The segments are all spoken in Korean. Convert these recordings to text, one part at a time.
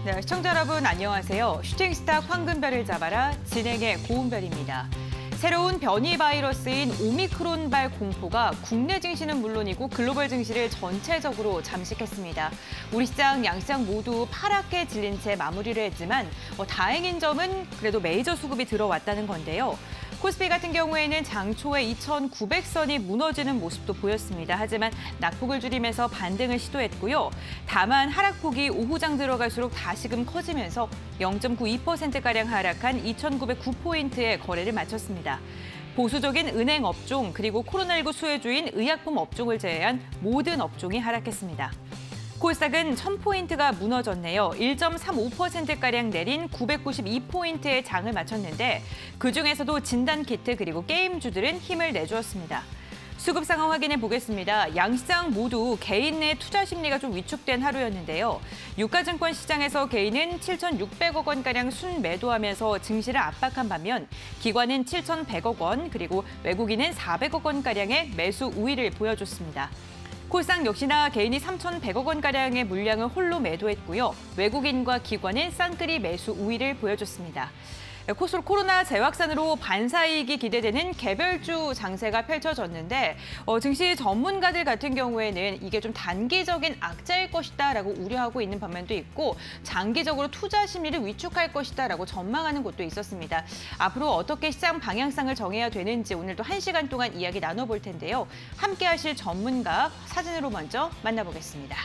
네, 시청자 여러분 안녕하세요. 슈팅스타 황금별을 잡아라 진행의 고은별입니다. 새로운 변이 바이러스인 오미크론발 공포가 국내 증시는 물론이고 글로벌 증시를 전체적으로 잠식했습니다. 우리 시장, 양시장 모두 파랗게 질린 채 마무리를 했지만 다행인 점은 그래도 메이저 수급이 들어왔다는 건데요. 코스피 같은 경우에는 장 초에 2,900선이 무너지는 모습도 보였습니다. 하지만 낙폭을 줄이면서 반등을 시도했고요. 다만 하락폭이 오후장 들어갈수록 다시금 커지면서 0.92%가량 하락한 2,909포인트의 거래를 마쳤습니다. 보수적인 은행 업종 그리고 코로나19 수혜주인 의약품 업종을 제외한 모든 업종이 하락했습니다. 코스닥은 1,000포인트가 무너졌네요. 1.35%가량 내린 992포인트의 장을 마쳤는데 그중에서도 진단키트 그리고 게임주들은 힘을 내주었습니다. 수급 상황 확인해 보겠습니다. 양시장 모두 개인 내 투자 심리가 좀 위축된 하루였는데요. 유가증권 시장에서 개인은 7,600억 원가량 순매도하면서 증시를 압박한 반면 기관은 7,100억 원 그리고 외국인은 400억 원가량의 매수 우위를 보여줬습니다. 코스닥 역시나 개인이 3,100억 원가량의 물량을 홀로 매도했고요. 외국인과 기관은 쌍끌이 매수 우위를 보여줬습니다. 코로나 재확산으로 반사이익이 기대되는 개별주 장세가 펼쳐졌는데 증시 전문가들 같은 경우에는 이게 좀 단기적인 악재일 것이다라고 우려하고 있는 반면도 있고 장기적으로 투자 심리를 위축할 것이다라고 전망하는 곳도 있었습니다. 앞으로 어떻게 시장 방향성을 정해야 되는지 오늘도 1시간 동안 이야기 나눠볼 텐데요. 함께 하실 전문가 사진으로 먼저 만나보겠습니다.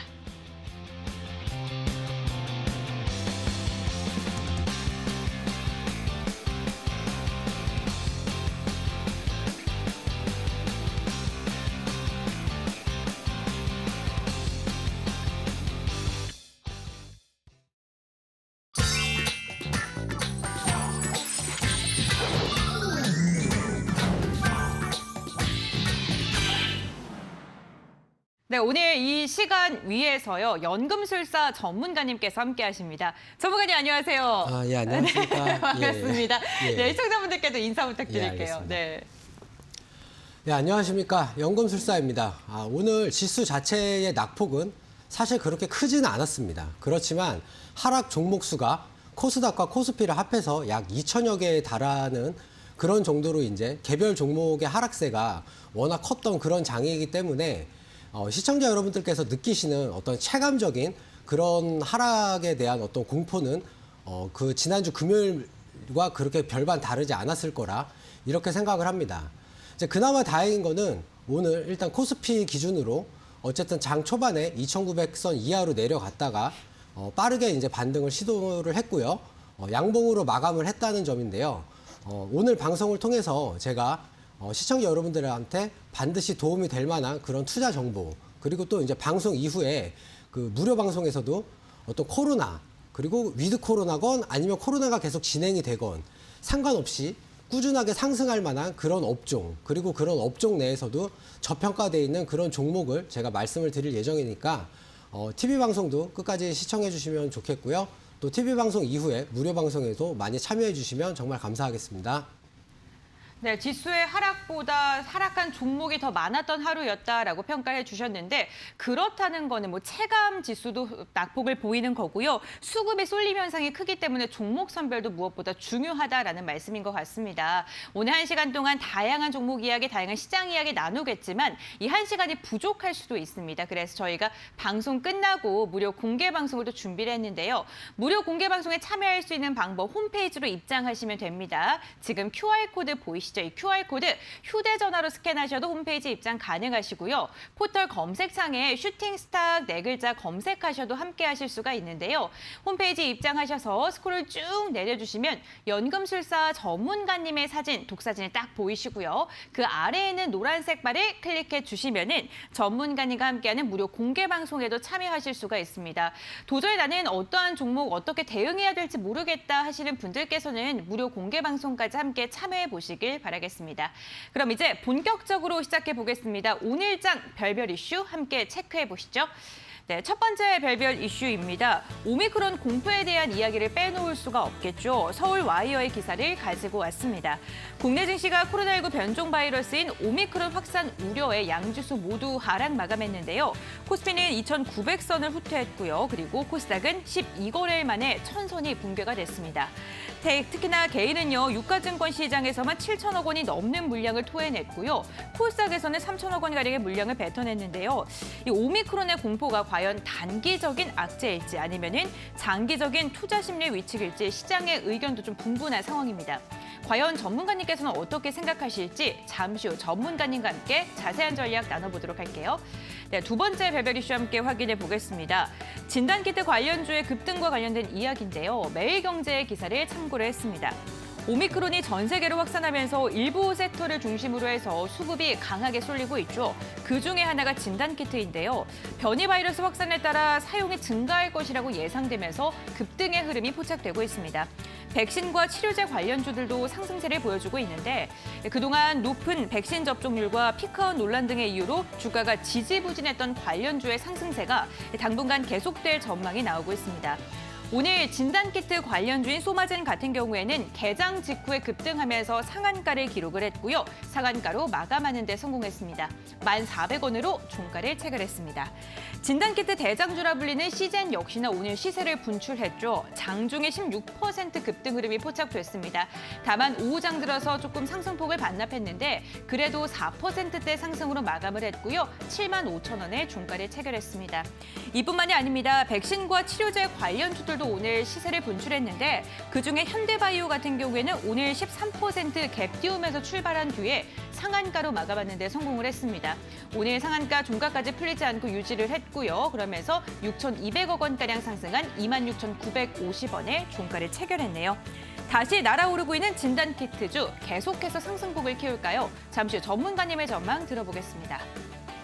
네, 오늘 이 시간 위에서요. 연금술사 전문가님께서 함께 하십니다. 전문가님 안녕하세요. 예, 안녕하십니까. 네, 반갑습니다. 예. 네, 시청자분들께도 인사 부탁드릴게요. 예, 네. 네, 안녕하십니까. 연금술사입니다. 오늘 지수 자체의 낙폭은 사실 그렇게 크지는 않았습니다. 그렇지만 하락 종목 수가 코스닥과 코스피를 합해서 약 2천여 개에 달하는 그런 정도로 이제 개별 종목의 하락세가 워낙 컸던 그런 장이기 때문에 시청자 여러분들께서 느끼시는 어떤 체감적인 그런 하락에 대한 어떤 공포는 그 지난주 금요일과 그렇게 별반 다르지 않았을 거라 이렇게 생각을 합니다. 이제 그나마 다행인 거는 오늘 일단 코스피 기준으로 어쨌든 장 초반에 2,900선 이하로 내려갔다가 빠르게 이제 반등을 시도를 했고요. 양봉으로 마감을 했다는 점인데요. 오늘 방송을 통해서 제가 시청자 여러분들한테 반드시 도움이 될 만한 그런 투자 정보 그리고 또 이제 방송 이후에 그 무료 방송에서도 어떤 코로나 그리고 위드 코로나건 아니면 코로나가 계속 진행이 되건 상관없이 꾸준하게 상승할 만한 그런 업종 그리고 그런 업종 내에서도 저평가되어 있는 그런 종목을 제가 말씀을 드릴 예정이니까 TV 방송도 끝까지 시청해 주시면 좋겠고요. 또 TV 방송 이후에 무료 방송에도 많이 참여해 주시면 정말 감사하겠습니다. 네, 지수의 하락보다 하락한 종목이 더 많았던 하루였다라고 평가해 주셨는데 그렇다는 거는 뭐 체감 지수도 낙폭을 보이는 거고요. 수급의 쏠림 현상이 크기 때문에 종목 선별도 무엇보다 중요하다라는 말씀인 것 같습니다. 오늘 1시간 동안 다양한 종목 이야기, 다양한 시장 이야기 나누겠지만 이 1시간이 부족할 수도 있습니다. 그래서 저희가 방송 끝나고 무료 공개 방송을 또 준비를 했는데요. 무료 공개 방송에 참여할 수 있는 방법 홈페이지로 입장하시면 됩니다. 지금 QR코드 보이시죠? 이 QR코드 휴대전화로 스캔하셔도 홈페이지 입장 가능하시고요. 포털 검색창에 슈팅스타 4글자 검색하셔도 함께 하실 수가 있는데요. 홈페이지 입장하셔서 스크롤 쭉 내려주시면 연금술사 전문가님의 사진, 독사진이 딱 보이시고요. 그 아래에는 노란색 바를 클릭해 주시면은 전문가님과 함께하는 무료 공개 방송에도 참여하실 수가 있습니다. 도저히 나는 어떠한 종목 어떻게 대응해야 될지 모르겠다 하시는 분들께서는 무료 공개 방송까지 함께 참여해 보시길 바라겠습니다. 그럼 이제 본격적으로 시작해 보겠습니다. 오늘장 별별 이슈 함께 체크해 보시죠. 네, 첫 번째 별별 이슈입니다. 오미크론 공포에 대한 이야기를 빼놓을 수가 없겠죠. 서울 와이어의 기사를 가지고 왔습니다. 국내 증시가 코로나19 변종 바이러스인 오미크론 확산 우려에 양지수 모두 하락 마감했는데요. 코스피는 2,900선을 후퇴했고요. 그리고 코스닥은 12거래일 만에 1,000선이 붕괴가 됐습니다. 특히나 개인은요, 유가증권 시장에서만 7천억 원이 넘는 물량을 토해냈고요. 코스닥에서는 3천억 원가량의 물량을 뱉어냈는데요. 이 오미크론의 공포가 과연 단기적인 악재일지 아니면은 장기적인 투자 심리의 위축일지 시장의 의견도 좀 분분한 상황입니다. 과연 전문가님께서는 어떻게 생각하실지 잠시 후 전문가님과 함께 자세한 전략 나눠보도록 할게요. 네, 두 번째 별별 이슈 함께 확인해 보겠습니다. 진단키트 관련주의 급등과 관련된 이야기인데요. 매일경제의 기사를 참고를 했습니다. 오미크론이 전 세계로 확산하면서 일부 섹터를 중심으로 해서 수급이 강하게 쏠리고 있죠. 그중에 하나가 진단키트인데요. 변이 바이러스 확산에 따라 사용이 증가할 것이라고 예상되면서 급등의 흐름이 포착되고 있습니다. 백신과 치료제 관련주들도 상승세를 보여주고 있는데 그동안 높은 백신 접종률과 피크아웃 논란 등의 이유로 주가가 지지부진했던 관련주의 상승세가 당분간 계속될 전망이 나오고 있습니다. 오늘 진단키트 관련주인 소마젠 같은 경우에는 개장 직후에 급등하면서 상한가를 기록을 했고요. 상한가로 마감하는 데 성공했습니다. 1,400원으로 종가를 체결했습니다. 진단키트 대장주라 불리는 시젠 역시나 오늘 시세를 분출했죠. 장중에 16% 급등 흐름이 포착됐습니다. 다만 오후장 들어서 조금 상승폭을 반납했는데 그래도 4%대 상승으로 마감을 했고요. 75,000원에 종가를 체결했습니다. 이뿐만이 아닙니다. 백신과 치료제 관련주들도 오늘 시세를 분출했는데 그중에 현대바이오 같은 경우에는 오늘 13% 갭 띄우면서 출발한 뒤에 상한가로 마감하는 데 성공을 했습니다. 오늘 상한가 종가까지 풀리지 않고 유지를 했고요. 그러면서 6,200억 원가량 상승한 26,950원에 종가를 체결했네요. 다시 날아오르고 있는 진단키트주 계속해서 상승폭을 키울까요? 잠시 후 전문가님의 전망 들어보겠습니다.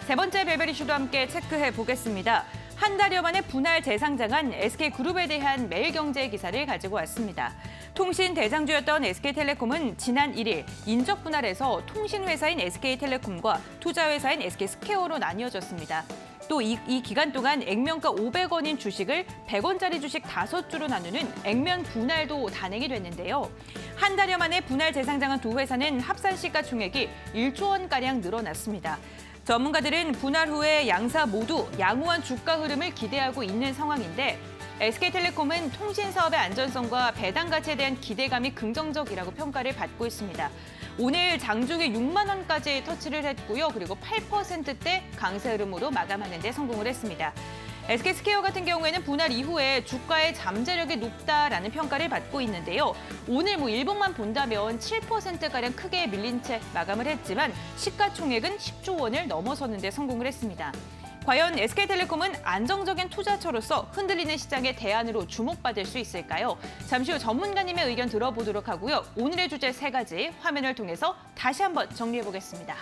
세 번째 별별 이슈도 함께 체크해 보겠습니다. 한 달여 만에 분할 재상장한 SK그룹에 대한 매일경제 기사를 가지고 왔습니다. 통신 대장주였던 SK텔레콤은 지난 1일 인적 분할해서 통신회사인 SK텔레콤과 투자회사인 SK스퀘어로 나뉘어졌습니다. 또 이 기간 동안 액면가 500원인 주식을 100원짜리 주식 5주로 나누는 액면 분할도 단행이 됐는데요. 한 달여 만에 분할 재상장한 두 회사는 합산 시가총액이 1조 원가량 늘어났습니다. 전문가들은 분할 후에 양사 모두 양호한 주가 흐름을 기대하고 있는 상황인데 SK텔레콤은 통신 사업의 안전성과 배당 가치에 대한 기대감이 긍정적이라고 평가를 받고 있습니다. 오늘 장중에 6만 원까지 터치를 했고요. 그리고 8%대 강세 흐름으로 마감하는 데 성공을 했습니다. SK스퀘어 같은 경우에는 분할 이후에 주가의 잠재력이 높다라는 평가를 받고 있는데요. 오늘 일봉만 본다면 7%가량 크게 밀린 채 마감을 했지만 시가총액은 10조 원을 넘어서는 데 성공을 했습니다. 과연 SK텔레콤은 안정적인 투자처로서 흔들리는 시장의 대안으로 주목받을 수 있을까요? 잠시 후 전문가님의 의견 들어보도록 하고요. 오늘의 주제 3가지 화면을 통해서 다시 한번 정리해보겠습니다.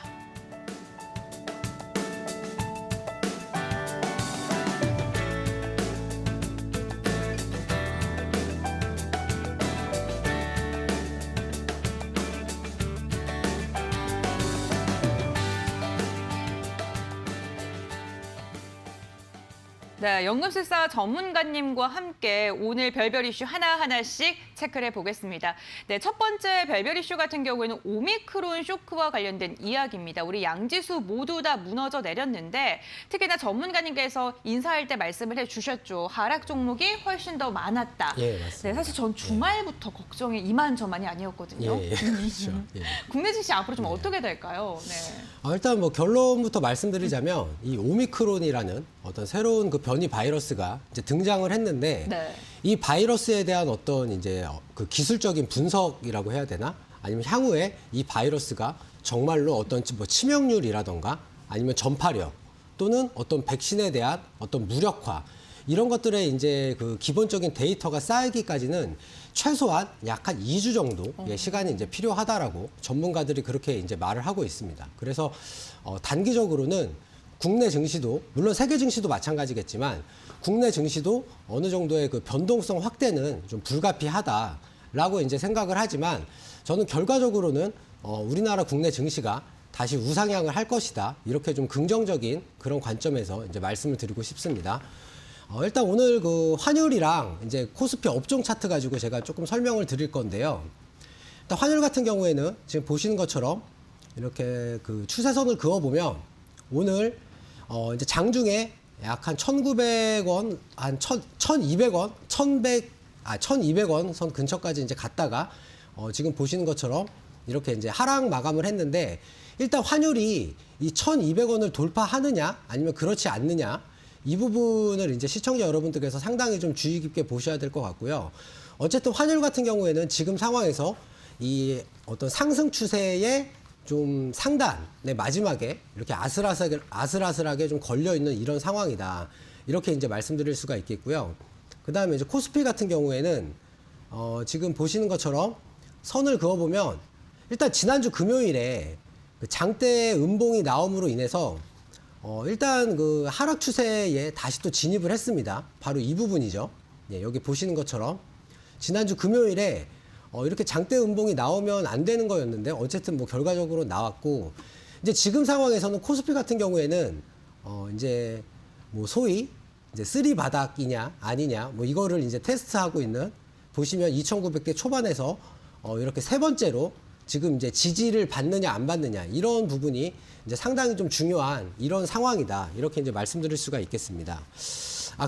네, 연금술사 전문가님과 함께 오늘 별별 이슈 하나하나씩 체크를 해보겠습니다. 네, 첫 번째 별별 이슈 같은 경우에는 오미크론 쇼크와 관련된 이야기입니다. 우리 양지수 모두 다 무너져 내렸는데 특히나 전문가님께서 인사할 때 말씀을 해주셨죠. 하락 종목이 훨씬 더 많았다. 예, 맞습니다. 네, 사실 전 주말부터 걱정이 이만저만이 아니었거든요. 예, 그렇죠. 예. 국내 증시 앞으로 좀 어떻게 될까요? 네. 일단 결론부터 말씀드리자면 이 오미크론이라는 어떤 새로운 그 변이 바이러스가 이제 등장을 했는데 네. 이 바이러스에 대한 어떤 이제 그 기술적인 분석이라고 해야 되나? 아니면 향후에 이 바이러스가 정말로 어떤 치명률이라던가 아니면 전파력 또는 어떤 백신에 대한 어떤 무력화 이런 것들의 이제 그 기본적인 데이터가 쌓이기까지는 최소한 약 한 2주 정도의 시간이 이제 필요하다라고 전문가들이 그렇게 이제 말을 하고 있습니다. 그래서 단기적으로는 국내 증시도 물론 세계 증시도 마찬가지겠지만 국내 증시도 어느 정도의 그 변동성 확대는 좀 불가피하다라고 이제 생각을 하지만 저는 결과적으로는 우리나라 국내 증시가 다시 우상향을 할 것이다. 이렇게 좀 긍정적인 그런 관점에서 이제 말씀을 드리고 싶습니다. 일단 오늘 그 환율이랑 이제 코스피 업종 차트 가지고 제가 조금 설명을 드릴 건데요. 일단 환율 같은 경우에는 지금 보시는 것처럼 이렇게 그 추세선을 그어보면 오늘 이제 장중에 약 한 1,900원, 한 1,200원, 1,200원 선 근처까지 이제 갔다가 지금 보시는 것처럼 이렇게 이제 하락 마감을 했는데 일단 환율이 이 1,200원을 돌파하느냐 아니면 그렇지 않느냐 이 부분을 이제 시청자 여러분들께서 상당히 좀 주의 깊게 보셔야 될 것 같고요. 어쨌든 환율 같은 경우에는 지금 상황에서 이 어떤 상승 추세의 좀 상단의 마지막에 이렇게 아슬아슬하게 좀 걸려 있는 이런 상황이다. 이렇게 이제 말씀드릴 수가 있겠고요. 그 다음에 이제 코스피 같은 경우에는 지금 보시는 것처럼 선을 그어보면 일단 지난주 금요일에 그 장대 음봉이 나옴으로 인해서 일단 그 하락 추세에 다시 또 진입을 했습니다. 바로 이 부분이죠. 예, 여기 보시는 것처럼 지난주 금요일에 이렇게 장대 음봉이 나오면 안 되는 거였는데 어쨌든 뭐 결과적으로 나왔고 이제 지금 상황에서는 코스피 같은 경우에는 이제 뭐 소위 이제 쓰리 바닥이냐 아니냐 뭐 이거를 이제 테스트하고 있는 보시면 2,900대 초반에서 이렇게 세 번째로 지금 이제 지지를 받느냐 안 받느냐 이런 부분이 이제 상당히 좀 중요한 이런 상황이다. 이렇게 이제 말씀드릴 수가 있겠습니다.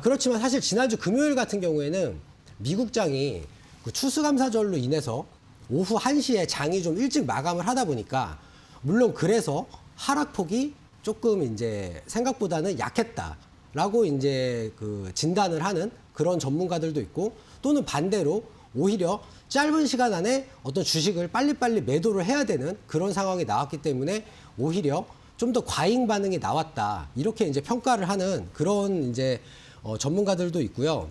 그렇지만 사실 지난주 금요일 같은 경우에는 미국장이 그 추수감사절로 인해서 오후 1시에 장이 좀 일찍 마감을 하다 보니까 물론 그래서 하락폭이 조금 이제 생각보다는 약했다라고 이제 그 진단을 하는 그런 전문가들도 있고 또는 반대로 오히려 짧은 시간 안에 어떤 주식을 빨리빨리 매도를 해야 되는 그런 상황이 나왔기 때문에 오히려 좀 더 과잉 반응이 나왔다. 이렇게 이제 평가를 하는 그런 이제 전문가들도 있고요.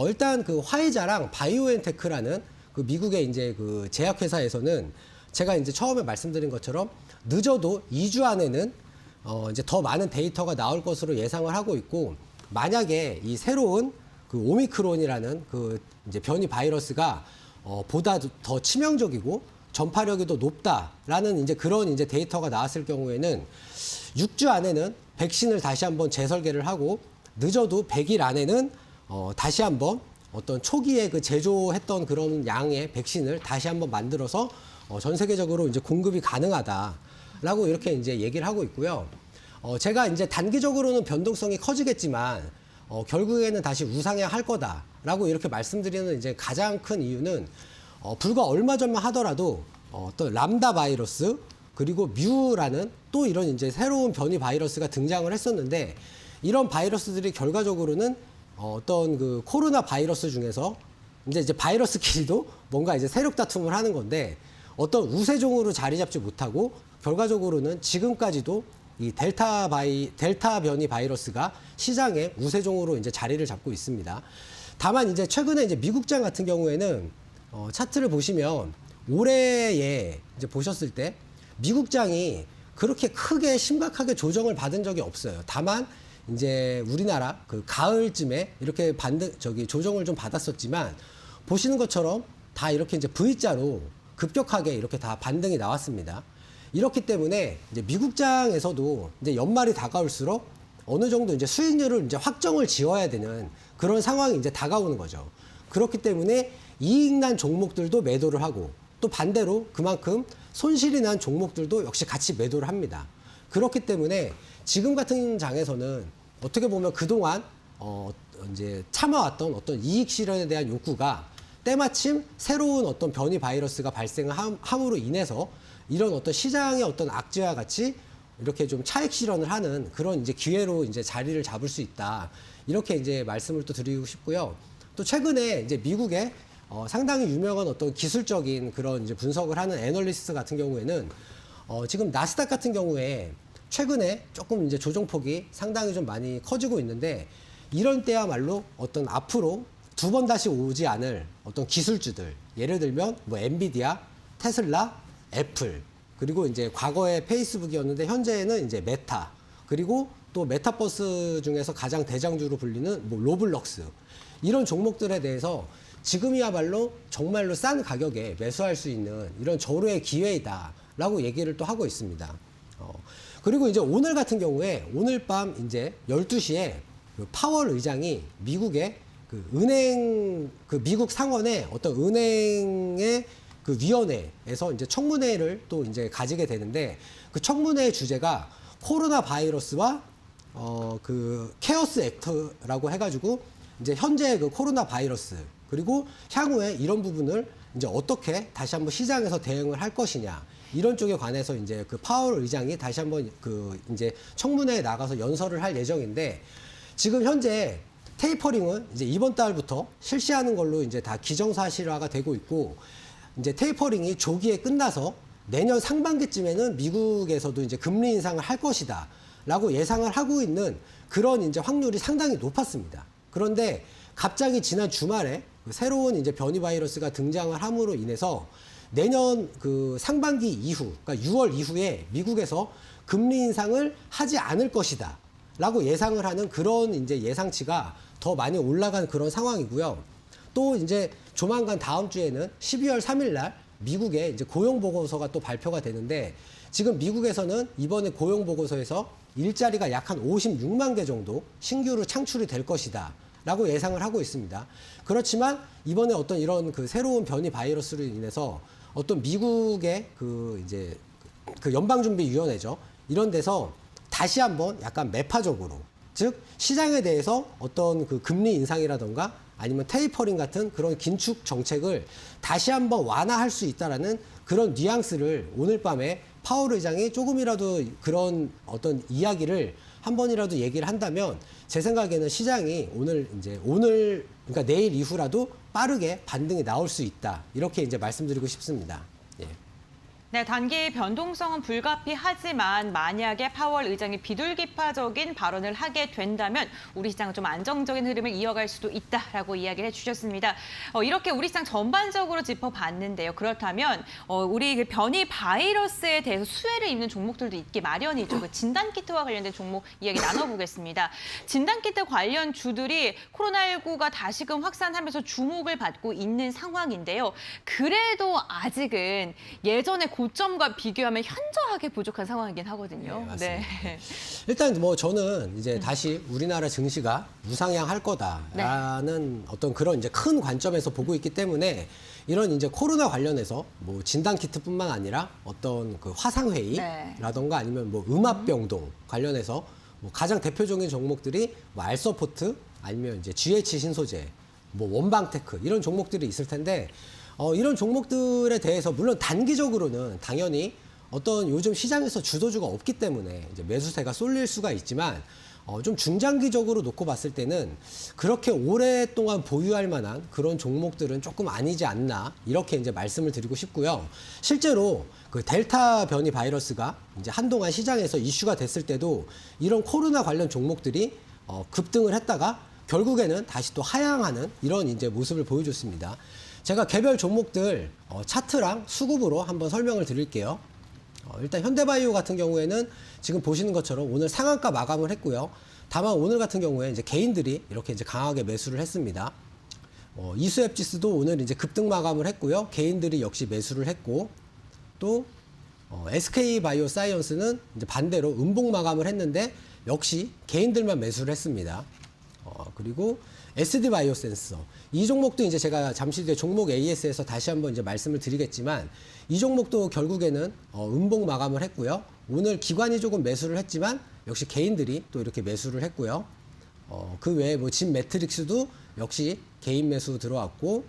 일단 그 화이자랑 바이오엔테크라는 그 미국의 이제 그 제약회사에서는 제가 이제 처음에 말씀드린 것처럼 늦어도 2주 안에는 이제 더 많은 데이터가 나올 것으로 예상을 하고 있고 만약에 이 새로운 그 오미크론이라는 그 이제 변이 바이러스가 보다 더 치명적이고 전파력이 더 높다라는 이제 그런 이제 데이터가 나왔을 경우에는 6주 안에는 백신을 다시 한번 재설계를 하고 늦어도 100일 안에는 다시 한번 어떤 초기에 그 제조했던 그런 양의 백신을 다시 한번 만들어서 전 세계적으로 이제 공급이 가능하다라고 이렇게 이제 얘기를 하고 있고요. 제가 이제 단기적으로는 변동성이 커지겠지만 결국에는 다시 우상향할 거다라고 이렇게 말씀드리는 이제 가장 큰 이유는 불과 얼마 전만 하더라도 어떤 람다 바이러스 그리고 뮤라는 또 이런 이제 새로운 변이 바이러스가 등장을 했었는데 이런 바이러스들이 결과적으로는 어떤 그 코로나 바이러스 중에서 이제 바이러스끼리도 뭔가 이제 세력 다툼을 하는 건데 어떤 우세종으로 자리 잡지 못하고 결과적으로는 지금까지도 이 델타 변이 바이러스가 시장의 우세종으로 이제 자리를 잡고 있습니다. 다만 이제 최근에 이제 미국장 같은 경우에는 차트를 보시면 올해에 이제 보셨을 때 미국장이 그렇게 크게 심각하게 조정을 받은 적이 없어요. 다만 이제 우리나라 그 가을쯤에 이렇게 조정을 좀 받았었지만 보시는 것처럼 다 이렇게 이제 V자로 급격하게 이렇게 다 반등이 나왔습니다. 이렇기 때문에 이제 미국장에서도 이제 연말이 다가올수록 어느 정도 이제 수익률을 이제 확정을 지어야 되는 그런 상황이 이제 다가오는 거죠. 그렇기 때문에 이익 난 종목들도 매도를 하고 또 반대로 그만큼 손실이 난 종목들도 역시 같이 매도를 합니다. 그렇기 때문에 지금 같은 장에서는 어떻게 보면 그동안 이제 참아왔던 어떤 이익 실현에 대한 욕구가 때마침 새로운 어떤 변이 바이러스가 발생을 함으로 인해서 이런 어떤 시장의 어떤 악재와 같이 이렇게 좀 차익 실현을 하는 그런 이제 기회로 이제 자리를 잡을 수 있다. 이렇게 이제 말씀을 또 드리고 싶고요. 또 최근에 이제 미국의 상당히 유명한 어떤 기술적인 그런 이제 분석을 하는 애널리스트 같은 경우에는 지금 나스닥 같은 경우에 최근에 조금 이제 조정폭이 상당히 좀 많이 커지고 있는데 이런 때야말로 어떤 앞으로 두 번 다시 오지 않을 어떤 기술주들 예를 들면 뭐 엔비디아, 테슬라, 애플 그리고 이제 과거에 페이스북이었는데 현재는 이제 메타 그리고 또 메타버스 중에서 가장 대장주로 불리는 뭐 로블록스 이런 종목들에 대해서 지금이야말로 정말로 싼 가격에 매수할 수 있는 이런 절호의 기회이다라고 얘기를 또 하고 있습니다. 그리고 이제 오늘 같은 경우에 오늘 밤 이제 12시에 그 파월 의장이 미국의 그 은행, 그 미국 상원의 어떤 은행의 그 위원회에서 이제 청문회를 또 이제 가지게 되는데 그 청문회의 주제가 코로나 바이러스와 그 케어스 액트라고 해가지고 이제 현재 그 코로나 바이러스 그리고 향후에 이런 부분을 이제 어떻게 다시 한번 시장에서 대응을 할 것이냐 이런 쪽에 관해서 이제 그 파월 의장이 다시 한번 그 이제 청문회에 나가서 연설을 할 예정인데 지금 현재 테이퍼링은 이제 이번 달부터 실시하는 걸로 이제 다 기정사실화가 되고 있고 이제 테이퍼링이 조기에 끝나서 내년 상반기쯤에는 미국에서도 이제 금리 인상을 할 것이다 라고 예상을 하고 있는 그런 이제 확률이 상당히 높았습니다. 그런데 갑자기 지난 주말에 새로운 이제 변이 바이러스가 등장을 함으로 인해서 내년 그 상반기 이후, 그러니까 6월 이후에 미국에서 금리 인상을 하지 않을 것이다 라고 예상을 하는 그런 이제 예상치가 더 많이 올라간 그런 상황이고요. 또 이제 조만간 다음 주에는 12월 3일 날 미국의 이제 고용 보고서가 또 발표가 되는데 지금 미국에서는 이번에 고용 보고서에서 일자리가 약 한 56만 개 정도 신규로 창출이 될 것이다 라고 예상을 하고 있습니다. 그렇지만 이번에 어떤 이런 그 새로운 변이 바이러스로 인해서 어떤 미국의 그 이제 그 연방준비위원회죠. 이런 데서 다시 한번 약간 매파적으로 즉 시장에 대해서 어떤 그 금리 인상이라던가 아니면 테이퍼링 같은 그런 긴축 정책을 다시 한번 완화할 수 있다라는 그런 뉘앙스를 오늘 밤에 파월 의장이 조금이라도 그런 어떤 이야기를 한 번이라도 얘기를 한다면 제 생각에는 시장이 오늘 그러니까 내일 이후라도 빠르게 반등이 나올 수 있다. 이렇게 이제 말씀드리고 싶습니다. 예. 네, 단기 변동성은 불가피하지만 만약에 파월 의장이 비둘기파적인 발언을 하게 된다면 우리 시장은 좀 안정적인 흐름을 이어갈 수도 있다라고 이야기를 해주셨습니다. 이렇게 우리 시장 전반적으로 짚어봤는데요. 그렇다면 우리 그 변이 바이러스에 대해서 수혜를 입는 종목들도 있기 마련이죠. 그 진단키트와 관련된 종목 이야기 나눠보겠습니다. 진단키트 관련 주들이 코로나19가 다시금 확산하면서 주목을 받고 있는 상황인데요. 그래도 아직은 예전에 고점과 비교하면 현저하게 부족한 상황이긴 하거든요. 네, 맞습니다. 네. 일단 뭐 저는 이제 다시 우리나라 증시가 우상향할 거다라는 어떤 그런 이제 큰 관점에서 보고 있기 때문에 이런 이제 코로나 관련해서 뭐 진단 키트뿐만 아니라 어떤 그 화상회의라던가 아니면 뭐 음압병동 관련해서 뭐 가장 대표적인 종목들이 뭐 알서포트 아니면 이제 GH 신소재, 뭐 원방테크 이런 종목들이 있을 텐데 이런 종목들에 대해서 물론 단기적으로는 당연히 어떤 요즘 시장에서 주도주가 없기 때문에 이제 매수세가 쏠릴 수가 있지만 좀 중장기적으로 놓고 봤을 때는 그렇게 오랫동안 보유할 만한 그런 종목들은 조금 아니지 않나 이렇게 이제 말씀을 드리고 싶고요. 실제로 그 델타 변이 바이러스가 이제 한동안 시장에서 이슈가 됐을 때도 이런 코로나 관련 종목들이 급등을 했다가 결국에는 다시 또 하향하는 이런 이제 모습을 보여줬습니다. 제가 개별 종목들 차트랑 수급으로 한번 설명을 드릴게요. 일단 현대바이오 같은 경우에는 지금 보시는 것처럼 오늘 상한가 마감을 했고요. 다만 오늘 같은 경우에 이제 개인들이 이렇게 이제 강하게 매수를 했습니다. 이수앱지수도 오늘 이제 급등 마감을 했고요. 개인들이 역시 매수를 했고 또 SK바이오사이언스는 이제 반대로 음봉 마감을 했는데 역시 개인들만 매수를 했습니다. 그리고 SD바이오센서 이 종목도 이제 제가 잠시 뒤에 종목 AS에서 다시 한번 이제 말씀을 드리겠지만 이 종목도 결국에는 음봉 마감을 했고요. 오늘 기관이 조금 매수를 했지만 역시 개인들이 또 이렇게 매수를 했고요. 그 외에 뭐 진 매트릭스도 역시 개인 매수 들어왔고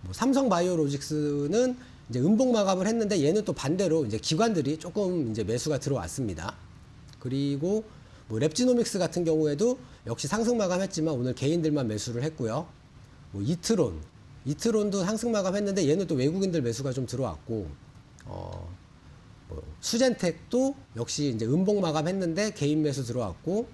뭐 삼성바이오로직스는 이제 음봉 마감을 했는데 얘는 또 반대로 이제 기관들이 조금 이제 매수가 들어왔습니다. 그리고 뭐 랩지노믹스 같은 경우에도 역시 상승 마감했지만 오늘 개인들만 매수를 했고요. 뭐 이트론도 상승 마감했는데 얘는 또 외국인들 매수가 좀 들어왔고, 뭐 수젠텍도 역시 이제 음봉 마감했는데 개인 매수 들어왔고,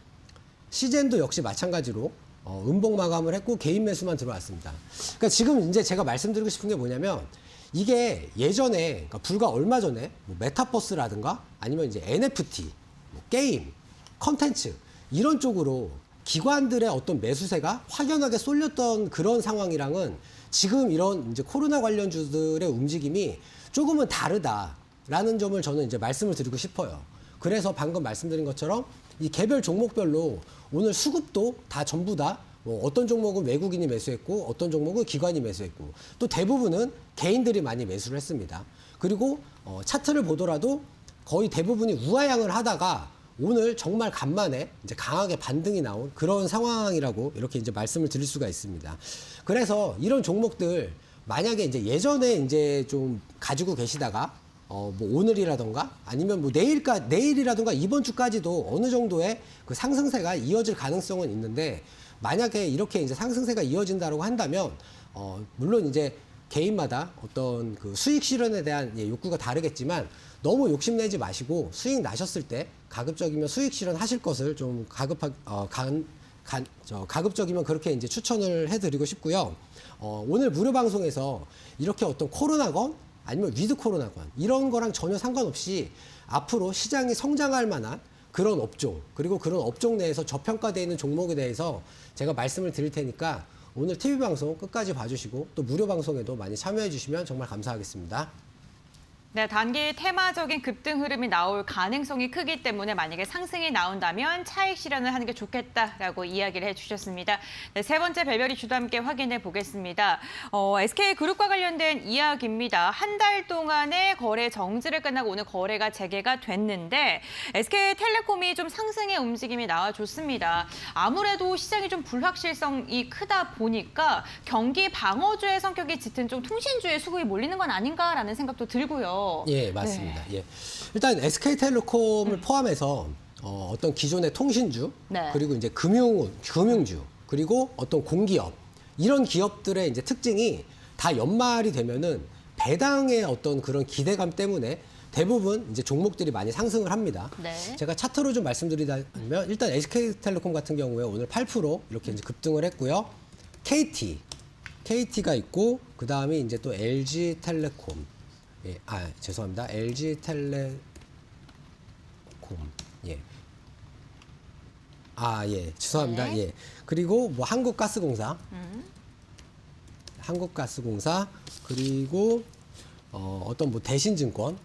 시젠도 역시 마찬가지로 음봉 마감을 했고 개인 매수만 들어왔습니다. 그러니까 지금 이제 제가 말씀드리고 싶은 게 뭐냐면 이게 예전에 그러니까 불과 얼마 전에 뭐 메타버스라든가 아니면 이제 NFT, 뭐 게임, 컨텐츠 이런 쪽으로 기관들의 어떤 매수세가 확연하게 쏠렸던 그런 상황이랑은 지금 이런 이제 코로나 관련주들의 움직임이 조금은 다르다라는 점을 저는 이제 말씀을 드리고 싶어요. 그래서 방금 말씀드린 것처럼 이 개별 종목별로 오늘 수급도 다 전부 다 뭐 어떤 종목은 외국인이 매수했고 어떤 종목은 기관이 매수했고 또 대부분은 개인들이 많이 매수를 했습니다. 그리고 차트를 보더라도 거의 대부분이 우하향을 하다가 오늘 정말 간만에 이제 강하게 반등이 나온 그런 상황이라고 이렇게 이제 말씀을 드릴 수가 있습니다. 그래서 이런 종목들 만약에 이제 예전에 이제 좀 가지고 계시다가 뭐 오늘이라던가 아니면 뭐 내일이라던가 이번 주까지도 어느 정도의 그 상승세가 이어질 가능성은 있는데 만약에 이렇게 이제 상승세가 이어진다고 한다면 물론 이제 개인마다 어떤 그 수익 실현에 대한 욕구가 다르겠지만 너무 욕심내지 마시고 수익 나셨을 때 가급적이면 수익 실현하실 것을 좀 가급적이면 그렇게 이제 추천을 해드리고 싶고요. 오늘 무료 방송에서 이렇게 어떤 코로나건 아니면 위드 코로나건 이런 거랑 전혀 상관없이 앞으로 시장이 성장할 만한 그런 업종 그리고 그런 업종 내에서 저평가되어 있는 종목에 대해서 제가 말씀을 드릴 테니까 오늘 TV 방송 끝까지 봐주시고 또 무료 방송에도 많이 참여해 주시면 정말 감사하겠습니다. 네, 단기 테마적인 급등 흐름이 나올 가능성이 크기 때문에 만약에 상승이 나온다면 차익 실현을 하는 게 좋겠다라고 이야기를 해주셨습니다. 네, 세 번째 별별 이슈도 함께 확인해 보겠습니다. SK그룹과 관련된 이야기입니다. 한 달 동안의 거래 정지를 끝나고 오늘 거래가 재개가 됐는데 SK텔레콤이 좀 상승의 움직임이 나와줬습니다. 아무래도 시장이 좀 불확실성이 크다 보니까 경기 방어주의 성격이 짙은 좀 통신주의 수급이 몰리는 건 아닌가라는 생각도 들고요. 예, 맞습니다. 네. 예. 일단 SK텔레콤을 포함해서 어떤 기존의 통신주, 네. 그리고 이제 금융주, 그리고 어떤 공기업 이런 기업들의 이제 특징이 다 연말이 되면은 배당의 어떤 그런 기대감 때문에 대부분 이제 종목들이 많이 상승을 합니다. 네. 제가 차트로 좀 말씀드리자면 일단 SK텔레콤 같은 경우에 오늘 8% 이렇게 이제 급등을 했고요. KT가 있고 그 다음에 이제 또 LG텔레콤. 예, 죄송합니다. LG텔레콤. 예. 예, 죄송합니다. 네. 예. 그리고 뭐 한국가스공사. 한국가스공사. 그리고 어떤 뭐 대신증권.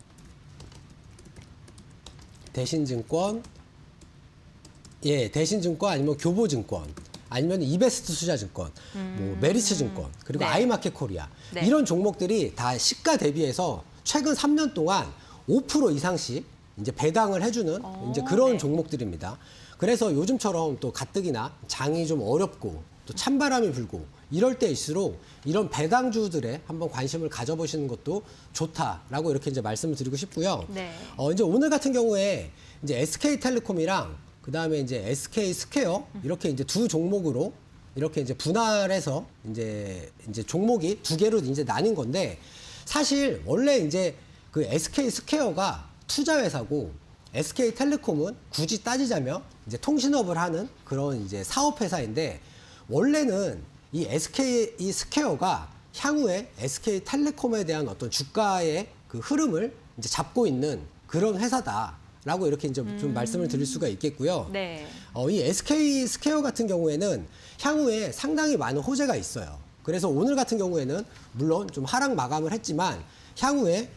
예, 대신증권 아니면 교보증권. 아니면 이베스트 투자증권, 뭐 메리츠증권, 그리고 네. 아이마켓 코리아 네. 이런 종목들이 다 시가 대비해서 최근 3년 동안 5% 이상씩 이제 배당을 해주는 이제 그런 네. 종목들입니다. 그래서 요즘처럼 또 가뜩이나 장이 좀 어렵고 또 찬바람이 불고 이럴 때일수록 이런 배당주들에 한번 관심을 가져보시는 것도 좋다라고 이렇게 이제 말씀을 드리고 싶고요. 네. 이제 오늘 같은 경우에 이제 SK텔레콤이랑 그 다음에 이제 SK스퀘어 이렇게 이제 두 종목으로 이렇게 이제 분할해서 이제 종목이 두 개로 이제 나뉜 건데 사실 원래 이제 그 SK스퀘어가 투자회사고 SK텔레콤은 굳이 따지자면 이제 통신업을 하는 그런 이제 사업회사인데 원래는 이 SK스퀘어가 향후에 SK텔레콤에 대한 어떤 주가의 그 흐름을 이제 잡고 있는 그런 회사다. 라고 이렇게 이제 좀 말씀을 드릴 수가 있겠고요. 네. 이 SK스퀘어 같은 경우에는 향후에 상당히 많은 호재가 있어요. 그래서 오늘 같은 경우에는 물론 좀 하락 마감을 했지만 향후에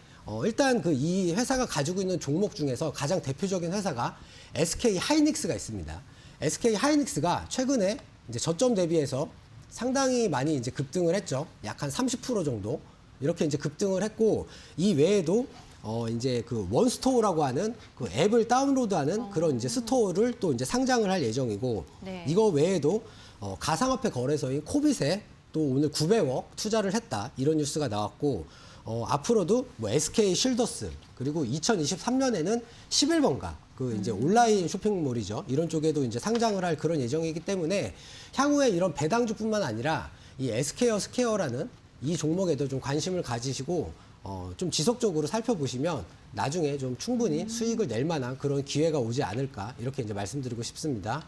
일단 그 이 회사가 가지고 있는 종목 중에서 가장 대표적인 회사가 SK 하이닉스가 있습니다. SK 하이닉스가 최근에 이제 저점 대비해서 상당히 많이 이제 급등을 했죠. 약 한 30% 정도 이렇게 이제 급등을 했고 이 외에도 이제 그 원스토어라고 하는 그 앱을 다운로드하는 그런 이제 스토어를 또 이제 상장을 할 예정이고 네. 이거 외에도 가상화폐 거래소인 코빗에 또 오늘 900억 투자를 했다 이런 뉴스가 나왔고 앞으로도 뭐 SK 실더스 그리고 2023년에는 11번가 그 이제 온라인 쇼핑몰이죠 이런 쪽에도 이제 상장을 할 그런 예정이기 때문에 향후에 이런 배당주뿐만 아니라 이 SK스퀘어라는 이 종목에도 좀 관심을 가지시고 좀 지속적으로 살펴보시면 나중에 좀 충분히 수익을 낼 만한 그런 기회가 오지 않을까 이렇게 이제 말씀드리고 싶습니다.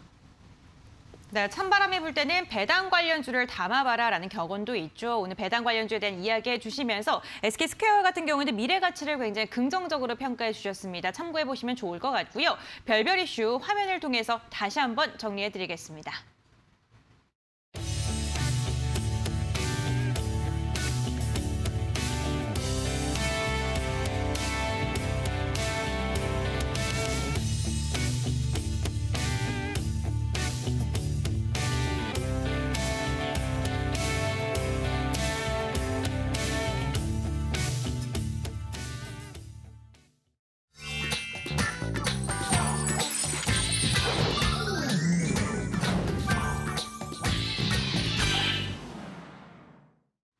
네, 찬바람이 불 때는 배당 관련주를 담아봐라라는 격언도 있죠. 오늘 배당 관련주에 대한 이야기 해주시면서 SK스퀘어 같은 경우에는 미래 가치를 굉장히 긍정적으로 평가해 주셨습니다. 참고해 보시면 좋을 것 같고요. 별별 이슈 화면을 통해서 다시 한번 정리해 드리겠습니다.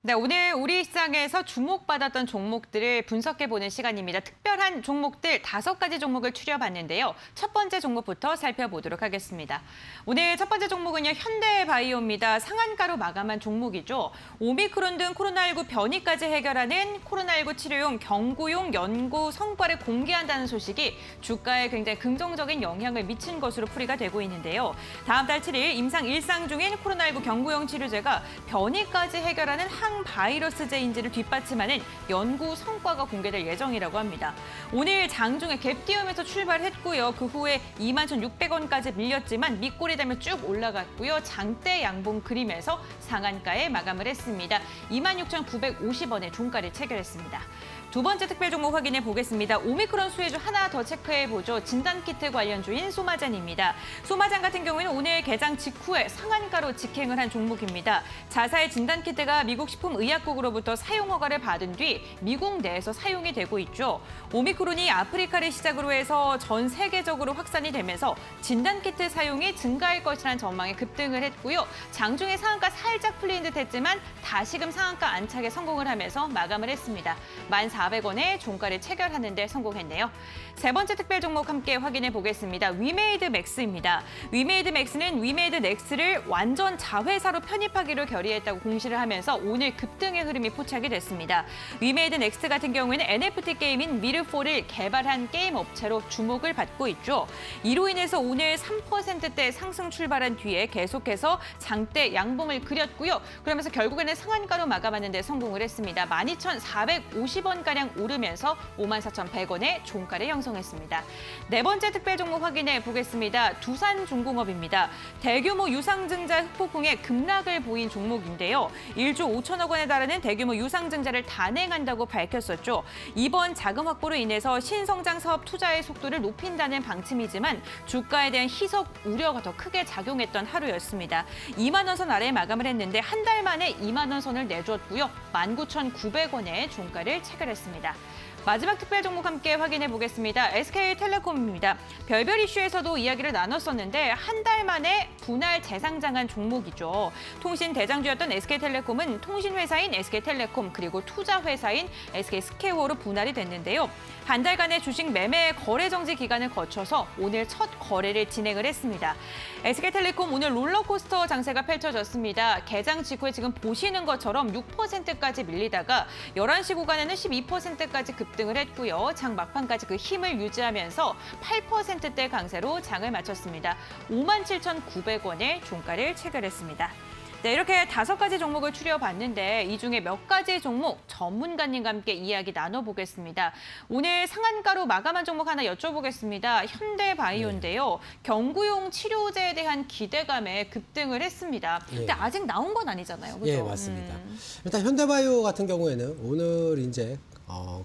네, 오늘 우리 시장에서 주목받았던 종목들을 분석해보는 시간입니다. 특별한 종목들 5가지 종목을 추려봤는데요. 첫 번째 종목부터 살펴보도록 하겠습니다. 오늘 첫 번째 종목은요, 현대바이오입니다. 상한가로 마감한 종목이죠. 오미크론 등 코로나19 변이까지 해결하는 코로나19 치료용 경구용 연구 성과를 공개한다는 소식이 주가에 굉장히 긍정적인 영향을 미친 것으로 풀이가 되고 있는데요. 다음 달 7일 임상 일상 중인 코로나19 경구용 치료제가 변이까지 해결하는 바이러스제인지를 뒷받침하는 연구 성과가 공개될 예정이라고 합니다. 오늘 장중에 갭 띄우면서 출발했고요. 그 후에 21,600원까지 밀렸지만 밑골이 되면 쭉 올라갔고요. 장대 양봉 그리면서 상한가에 마감을 했습니다. 26,950원의 종가를 체결했습니다. 두 번째 특별 종목 확인해 보겠습니다. 오미크론 수혜주 하나 더 체크해 보죠. 진단키트 관련주인 소마젠입니다. 소마젠 같은 경우에는 오늘 개장 직후에 상한가로 직행을 한 종목입니다. 자사의 진단키트가 미국 식품의약국으로부터 사용 허가를 받은 뒤 미국 내에서 사용이 되고 있죠. 오미크론이 아프리카를 시작으로 해서 전 세계적으로 확산이 되면서 진단키트 사용이 증가할 것이라는 전망에 급등을 했고요. 장중에 상한가 살짝 풀린 듯 했지만 다시금 상한가 안착에 성공을 하면서 마감을 했습니다. 1,400원의 종가를 체결하는 데 성공했네요. 세 번째 특별 종목 함께 확인해 보겠습니다. 위메이드 맥스입니다. 위메이드 맥스는 위메이드 넥스를 완전 자회사로 편입하기로 결의했다고 공시를 하면서 오늘 급등의 흐름이 포착이 됐습니다. 위메이드 넥스 같은 경우에는 NFT 게임인 미르4를 개발한 게임 업체로 주목을 받고 있죠. 이로 인해서 오늘 3%대 상승 출발한 뒤에 계속해서 장대 양봉을 그렸고요. 그러면서 결국에는 상한가로 마감하는 데 성공을 했습니다. 12,450원가량 오르면서 54,100원의 종가를 형성했습니다. 네 번째 특별 종목 확인해 보겠습니다. 두산중공업입니다. 대규모 유상증자 흑폭풍에 급락을 보인 종목인데요. 1조 5천억 원에 달하는 대규모 유상증자를 단행한다고 밝혔었죠. 이번 자금 확보로 인해서 신성장 사업 투자의 속도를 높인다는 방침이지만 주가에 대한 희석 우려가 더 크게 작용했던 하루였습니다. 2만 원 선 아래에 마감을 했는데 한 달 만에 2만 원 선을 내줬고요. 19,900원의 종가를 체결했습니다. 마지막 특별 종목 함께 확인해 보겠습니다. SK텔레콤입니다. 별별 이슈에서도 이야기를 나눴었는데 한 달 만에 분할 재상장한 종목이죠. 통신 대장주였던 SK텔레콤은 통신회사인 SK텔레콤 그리고 투자회사인 SK스퀘어로 분할이 됐는데요. 한 달간의 주식 매매 거래 정지 기간을 거쳐서 오늘 첫 거래를 진행을 했습니다. SK텔레콤 오늘 롤러코스터 장세가 펼쳐졌습니다. 개장 직후에 지금 보시는 것처럼 6%까지 밀리다가 11시 구간에는 12%까지 급등을 했고요. 장 막판까지 그 힘을 유지하면서 8%대 강세로 장을 마쳤습니다. 57,900원의 종가를 체결했습니다. 네, 이렇게 5가지 종목을 추려봤는데 이 중에 몇 가지 종목 전문가님과 함께 이야기 나눠보겠습니다. 오늘 상한가로 마감한 종목 하나 여쭤보겠습니다. 현대바이오인데요. 경구용 치료제에 대한 기대감에 급등을 했습니다. 근데 아직 나온 건 아니잖아요. 그죠? 예, 맞습니다. 일단 현대바이오 같은 경우에는 오늘 이제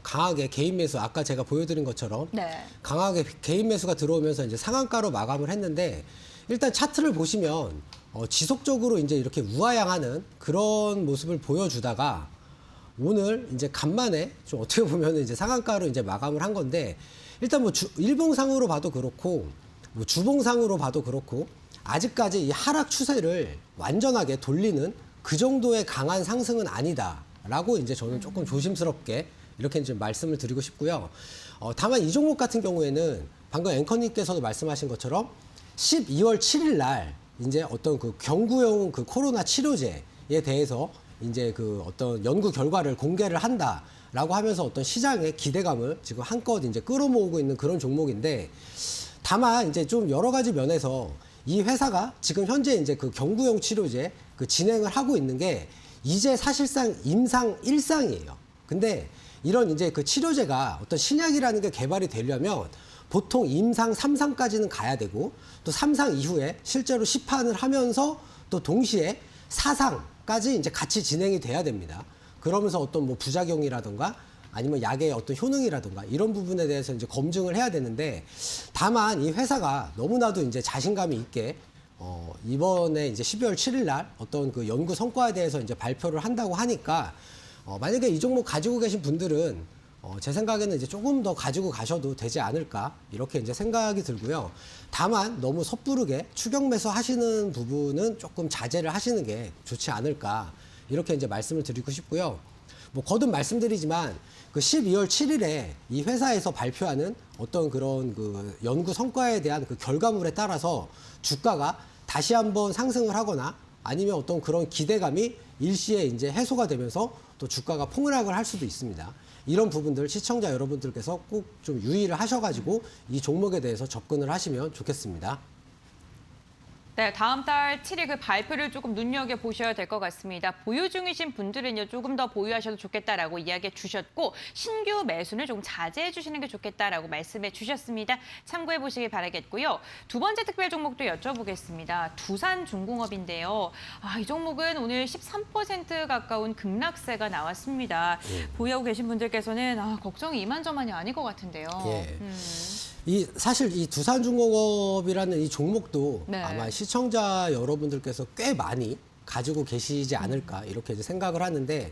강하게 개인 매수, 아까 제가 보여드린 것처럼 네. 강하게 개인 매수가 들어오면서 이제 상한가로 마감을 했는데 일단 차트를 보시면 지속적으로 이제 이렇게 우하향하는 그런 모습을 보여주다가 오늘 이제 간만에 좀 어떻게 보면 이제 상한가로 이제 마감을 한 건데 일단 뭐 일봉상으로 봐도 그렇고 뭐 주봉상으로 봐도 그렇고 아직까지 이 하락 추세를 완전하게 돌리는 그 정도의 강한 상승은 아니다라고 이제 저는 조금 조심스럽게 이렇게 이제 말씀을 드리고 싶고요. 다만 이 종목 같은 경우에는 방금 앵커님께서도 말씀하신 것처럼 12월 7일 날 이제 어떤 그 경구용 그 코로나 치료제에 대해서 이제 그 어떤 연구 결과를 공개를 한다라고 하면서 어떤 시장의 기대감을 지금 한껏 이제 끌어모으고 있는 그런 종목인데 다만 이제 좀 여러 가지 면에서 이 회사가 지금 현재 이제 그 경구용 치료제 그 진행을 하고 있는 게 이제 사실상 임상 1상이에요. 근데 이런 이제 그 치료제가 어떤 신약이라는 게 개발이 되려면 보통 임상 3상까지는 가야 되고 또 3상 이후에 실제로 시판을 하면서 또 동시에 4상까지 이제 같이 진행이 돼야 됩니다. 그러면서 어떤 뭐 부작용이라든가 아니면 약의 어떤 효능이라든가 이런 부분에 대해서 이제 검증을 해야 되는데 다만 이 회사가 너무나도 이제 자신감이 있게 이번에 이제 12월 7일 날 어떤 그 연구 성과에 대해서 이제 발표를 한다고 하니까 만약에 이 종목 가지고 계신 분들은 제 생각에는 이제 조금 더 가지고 가셔도 되지 않을까 이렇게 이제 생각이 들고요. 다만 너무 섣부르게 추격 매수 하시는 부분은 조금 자제를 하시는 게 좋지 않을까 이렇게 이제 말씀을 드리고 싶고요. 뭐 거듭 말씀드리지만 그 12월 7일에 이 회사에서 발표하는 어떤 그런 그 연구 성과에 대한 그 결과물에 따라서 주가가 다시 한번 상승을 하거나 아니면 어떤 그런 기대감이 일시에 이제 해소가 되면서 또 주가가 폭락을 할 수도 있습니다. 이런 부분들 시청자 여러분들께서 꼭 좀 유의를 하셔가지고 이 종목에 대해서 접근을 하시면 좋겠습니다. 네, 다음 달 7일 그 발표를 조금 눈여겨보셔야 될 것 같습니다. 보유 중이신 분들은요, 조금 더 보유하셔도 좋겠다라고 이야기해 주셨고, 신규 매수는 조금 자제해 주시는 게 좋겠다라고 말씀해 주셨습니다. 참고해 보시기 바라겠고요. 두 번째 특별 종목도 여쭤보겠습니다. 두산중공업인데요. 이 종목은 오늘 13% 가까운 급락세가 나왔습니다. 보유하고 계신 분들께서는 걱정이 이만저만이 아닐 것 같은데요. 예. 사실 이 두산중공업이라는 이 종목도 네. 아마 시청자 여러분들께서 꽤 많이 가지고 계시지 않을까 이렇게 이제 생각을 하는데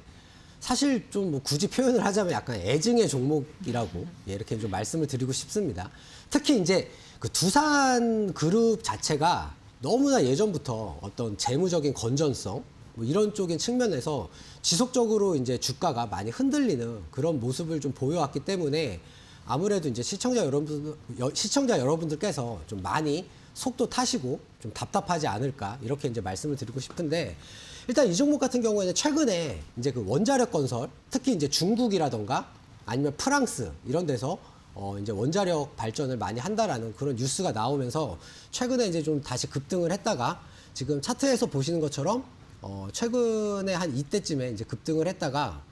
사실 좀 뭐 굳이 표현을 하자면 약간 애증의 종목이라고 이렇게 좀 말씀을 드리고 싶습니다. 특히 이제 그 두산그룹 자체가 너무나 예전부터 어떤 재무적인 건전성 뭐 이런 쪽인 측면에서 지속적으로 이제 주가가 많이 흔들리는 그런 모습을 좀 보여왔기 때문에 아무래도 이제 시청자 여러분들께서 좀 많이 속도 타시고 좀 답답하지 않을까 이렇게 이제 말씀을 드리고 싶은데 일단 이 종목 같은 경우에는 최근에 이제 그 원자력 건설 특히 이제 중국이라던가 아니면 프랑스 이런 데서 이제 원자력 발전을 많이 한다라는 그런 뉴스가 나오면서 최근에 이제 좀 다시 급등을 했다가 지금 차트에서 보시는 것처럼 최근에 한 이때쯤에 이제 급등을 했다가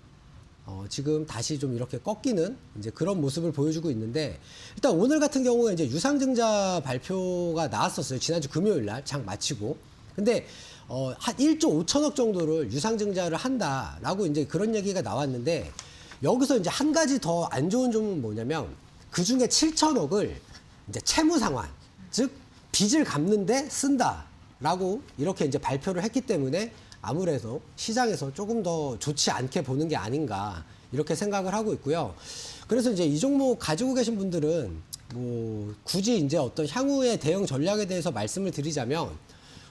지금 다시 좀 이렇게 꺾이는 이제 그런 모습을 보여주고 있는데 일단 오늘 같은 경우에 이제 유상증자 발표가 나왔었어요. 지난주 금요일 날 장 마치고. 근데 한 1조 5천억 정도를 유상증자를 한다라고 이제 그런 얘기가 나왔는데 여기서 이제 한 가지 더 안 좋은 점은 뭐냐면 그 중에 7천억을 이제 채무 상환, 즉 빚을 갚는데 쓴다라고 이렇게 이제 발표를 했기 때문에 아무래도 시장에서 조금 더 좋지 않게 보는 게 아닌가 이렇게 생각을 하고 있고요. 그래서 이제 이 종목 가지고 계신 분들은 뭐 굳이 이제 어떤 향후의 대응 전략에 대해서 말씀을 드리자면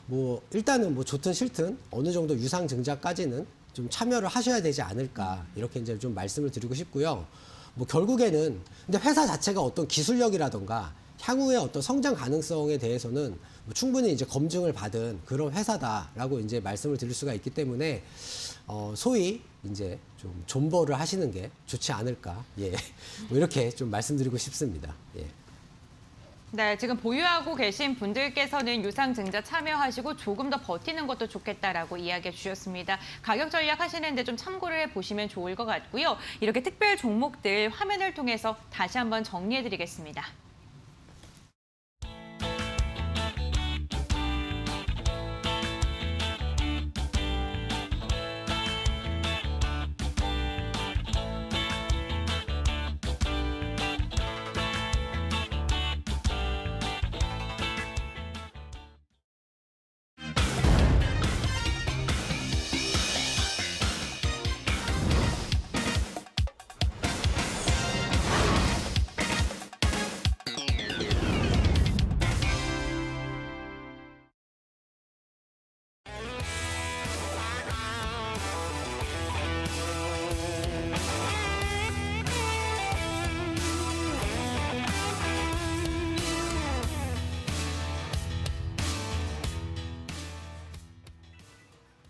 뭐 일단은 뭐 좋든 싫든 어느 정도 유상 증자까지는 좀 참여를 하셔야 되지 않을까 이렇게 이제 좀 말씀을 드리고 싶고요. 뭐 결국에는 근데 회사 자체가 어떤 기술력이라던가 향후의 어떤 성장 가능성에 대해서는 뭐 충분히 이제 검증을 받은 그런 회사다라고 이제 말씀을 드릴 수가 있기 때문에 소위 이제 좀 존버를 하시는 게 좋지 않을까 예 뭐 이렇게 좀 말씀드리고 싶습니다. 예. 네, 지금 보유하고 계신 분들께서는 유상증자 참여하시고 조금 더 버티는 것도 좋겠다라고 이야기해 주셨습니다. 가격 전략 하시는데 좀 참고를 해보시면 좋을 것 같고요. 이렇게 특별 종목들 화면을 통해서 다시 한번 정리해 드리겠습니다.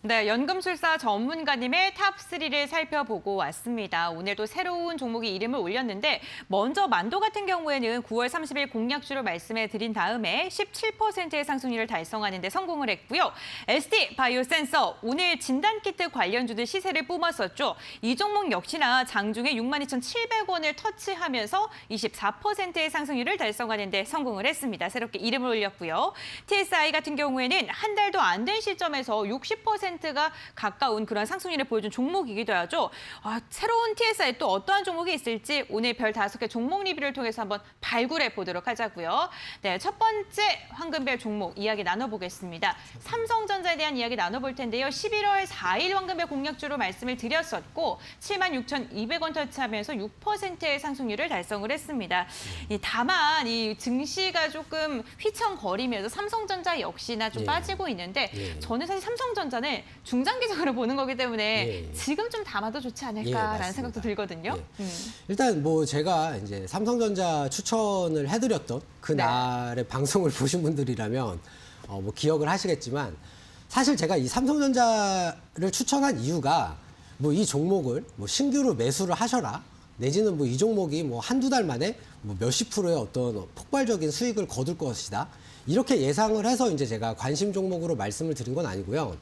네, 연금술사 전문가님의 탑3를 살펴보고 왔습니다. 오늘도 새로운 종목이 이름을 올렸는데 먼저 만도 같은 경우에는 9월 30일 공약주로 말씀해 드린 다음에 17%의 상승률을 달성하는 데 성공을 했고요. ST 바이오센서 오늘 진단키트 관련주들 시세를 뿜었었죠. 이 종목 역시나 장중에 62,700원을 터치하면서 24%의 상승률을 달성하는 데 성공을 했습니다. 새롭게 이름을 올렸고요. TSI 같은 경우에는 한 달도 안 된 시점에서 60%가 가까운 그런 상승률을 보여준 종목이기도 하죠. 새로운 TSI 또 어떠한 종목이 있을지 오늘 별 5개 종목 리뷰를 통해서 한번 발굴해 보도록 하자고요. 네, 첫 번째 황금별 종목 이야기 나눠보겠습니다. 삼성전자에 대한 이야기 나눠볼 텐데요. 11월 4일 황금별 공략주로 말씀을 드렸었고 76,200원 터치하면서 6%의 상승률을 달성을 했습니다. 다만 이 증시가 조금 휘청거리면서 삼성전자 역시나 좀 빠지고 있는데 저는 사실 삼성전자는 중장기적으로 보는 거기 때문에 예. 지금 좀 담아도 좋지 예, 않을까라는 맞습니다. 생각도 들거든요. 예. 일단 뭐 제가 이제 삼성전자 추천을 해드렸던 그날의 방송을 보신 분들이라면 뭐 기억을 하시겠지만 사실 제가 이 삼성전자를 추천한 이유가 뭐 이 종목을 뭐 신규로 매수를 하셔라 내지는 뭐 이 종목이 뭐 한두 달 만에 뭐 몇십 프로의 어떤 폭발적인 수익을 거둘 것이다 이렇게 예상을 해서 이제 제가 관심 종목으로 말씀을 드린 건 아니고요.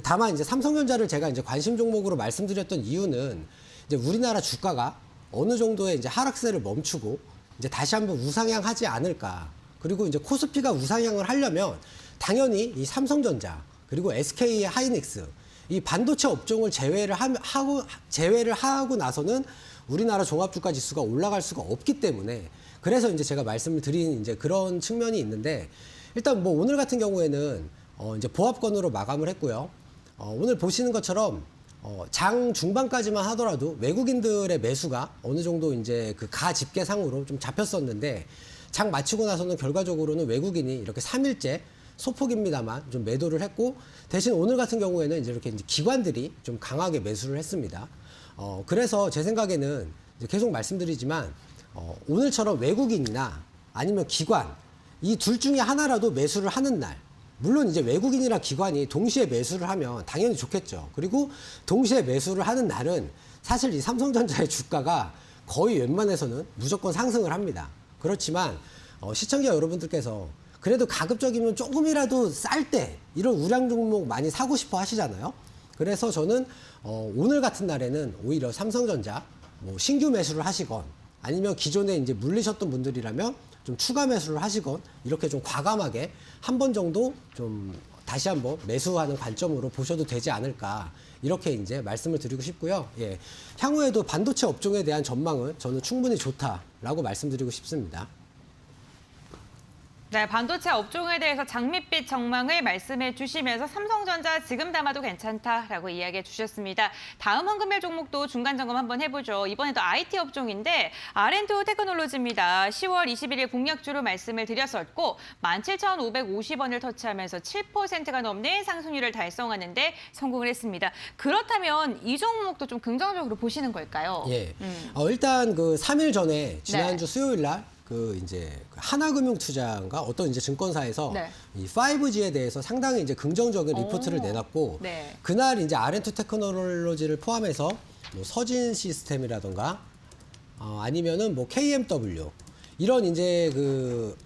다만 이제 삼성전자를 제가 이제 관심 종목으로 말씀드렸던 이유는 이제 우리나라 주가가 어느 정도의 이제 하락세를 멈추고 이제 다시 한번 우상향하지 않을까. 그리고 이제 코스피가 우상향을 하려면 당연히 이 삼성전자 그리고 SK 하이닉스 이 반도체 업종을 제외를 하고 나서는 우리나라 종합주가 지수가 올라갈 수가 없기 때문에 그래서 이제 제가 말씀을 드린 이제 그런 측면이 있는데 일단 뭐 오늘 같은 경우에는 이제 보합권으로 마감을 했고요. 오늘 보시는 것처럼 장 중반까지만 하더라도 외국인들의 매수가 어느 정도 이제 그 가집계상으로 좀 잡혔었는데 장 마치고 나서는 결과적으로는 외국인이 이렇게 3일째 소폭입니다만 좀 매도를 했고 대신 오늘 같은 경우에는 이제 이렇게 이제 기관들이 좀 강하게 매수를 했습니다. 그래서 제 생각에는 이제 계속 말씀드리지만 오늘처럼 외국인이나 아니면 기관 이 둘 중에 하나라도 매수를 하는 날 물론 이제 외국인이랑 기관이 동시에 매수를 하면 당연히 좋겠죠. 그리고 동시에 매수를 하는 날은 사실 이 삼성전자의 주가가 거의 웬만해서는 무조건 상승을 합니다. 그렇지만 시청자 여러분들께서 그래도 가급적이면 조금이라도 쌀 때 이런 우량 종목 많이 사고 싶어 하시잖아요. 그래서 저는 오늘 같은 날에는 오히려 삼성전자 뭐 신규 매수를 하시건 아니면 기존에 이제 물리셨던 분들이라면 좀 추가 매수를 하시건 이렇게 좀 과감하게 한 번 정도 좀 다시 한번 매수하는 관점으로 보셔도 되지 않을까 이렇게 이제 말씀을 드리고 싶고요. 예. 향후에도 반도체 업종에 대한 전망은 저는 충분히 좋다라고 말씀드리고 싶습니다. 네, 반도체 업종에 대해서 장밋빛 전망을 말씀해 주시면서 삼성전자 지금 담아도 괜찮다라고 이야기해 주셨습니다. 다음 황금별 종목도 중간 점검 한번 해보죠. 이번에도 IT 업종인데 R&D 테크놀로지입니다. 10월 21일 공약주로 말씀을 드렸었고 17,550원을 터치하면서 7%가 넘는 상승률을 달성하는데 성공을 했습니다. 그렇다면 이 종목도 좀 긍정적으로 보시는 걸까요? 예. 일단 그 3일 전에 지난주 네. 수요일 날 그 이제 하나금융투자인가 어떤 이제 증권사에서 네. 이 5G에 대해서 상당히 이제 긍정적인 리포트를 내놨고 네. 그날 이제 R&D 테크놀로지를 포함해서 뭐 서진 시스템이라던가 아니면은 뭐 KMW 이런 이제 그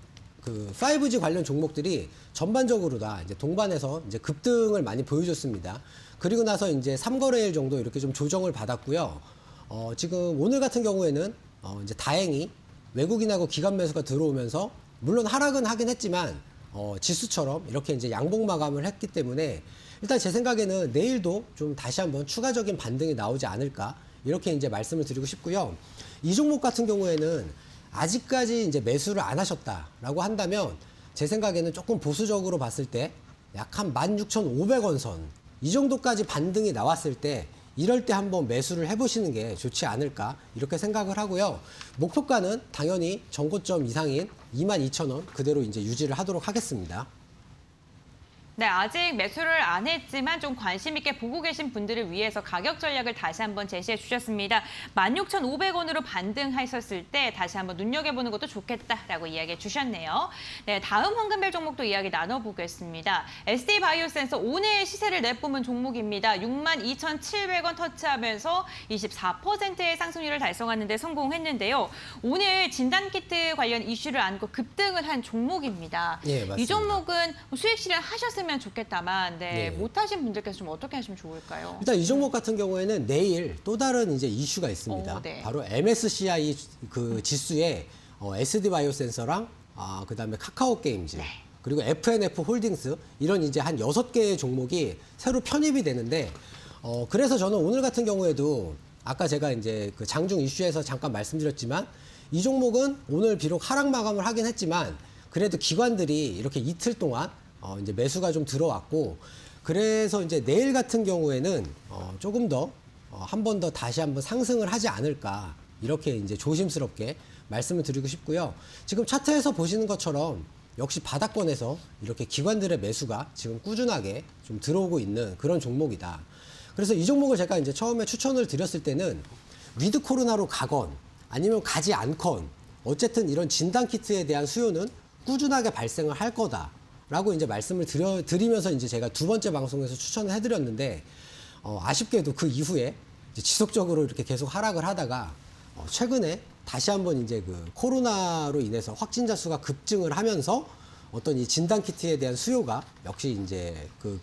5G 관련 종목들이 전반적으로 다 이제 동반해서 이제 급등을 많이 보여줬습니다. 그리고 나서 이제 3거래일 정도 이렇게 좀 조정을 받았고요. 지금 오늘 같은 경우에는 이제 다행히 외국인하고 기관 매수가 들어오면서 물론 하락은 하긴 했지만 지수처럼 이렇게 이제 양봉 마감을 했기 때문에 일단 제 생각에는 내일도 좀 다시 한번 추가적인 반등이 나오지 않을까 이렇게 이제 말씀을 드리고 싶고요. 이 종목 같은 경우에는 아직까지 이제 매수를 안 하셨다라고 한다면 제 생각에는 조금 보수적으로 봤을 때 약 한 16,500원 선 이 정도까지 반등이 나왔을 때 이럴 때 한번 매수를 해보시는 게 좋지 않을까 이렇게 생각을 하고요. 목표가는 당연히 전고점 이상인 22,000원 그대로 이제 유지를 하도록 하겠습니다. 네, 아직 매수를 안 했지만 좀 관심 있게 보고 계신 분들을 위해서 가격 전략을 다시 한번 제시해 주셨습니다. 16,500원으로 반등하셨을 때 다시 한번 눈여겨보는 것도 좋겠다라고 이야기해 주셨네요. 네, 다음 황금별 종목도 이야기 나눠보겠습니다. SD바이오센서 오늘 시세를 내뿜은 종목입니다. 62,700원 터치하면서 24%의 상승률을 달성하는 데 성공했는데요. 오늘 진단키트 관련 이슈를 안고 급등을 한 종목입니다. 예, 맞습니다. 이 종목은 수익 실현하셨으면 좋겠다만 네. 못하신 분들께서 좀 어떻게 하시면 좋을까요? 일단 이 종목 같은 경우에는 내일 또 다른 이제 이슈가 있습니다. 네. 바로 MSCI 그 지수에 SD 바이오센서랑 그다음에 카카오 게임즈 그리고 FNF 홀딩스 이런 이제 한 6개의 종목이 새로 편입이 되는데 그래서 저는 오늘 같은 경우에도 아까 제가 이제 그 장중 이슈에서 잠깐 말씀드렸지만 이 종목은 오늘 비록 하락 마감을 하긴 했지만 그래도 기관들이 이렇게 이틀 동안 이제 매수가 좀 들어왔고 그래서 이제 내일 같은 경우에는 조금 더 한 번 더 다시 한번 상승을 하지 않을까 이렇게 이제 조심스럽게 말씀을 드리고 싶고요. 지금 차트에서 보시는 것처럼 역시 바닥권에서 이렇게 기관들의 매수가 지금 꾸준하게 좀 들어오고 있는 그런 종목이다. 그래서 이 종목을 제가 이제 처음에 추천을 드렸을 때는 위드 코로나로 가건 아니면 가지 않건 어쨌든 이런 진단 키트에 대한 수요는 꾸준하게 발생을 할 거다라고 이제 말씀을 드리면서 이제 제가 두 번째 방송에서 추천을 해드렸는데 아쉽게도 그 이후에 이제 지속적으로 이렇게 계속 하락을 하다가 최근에 다시 한번 이제 그 코로나로 인해서 확진자 수가 급증을 하면서 어떤 이 진단 키트에 대한 수요가 역시 이제 그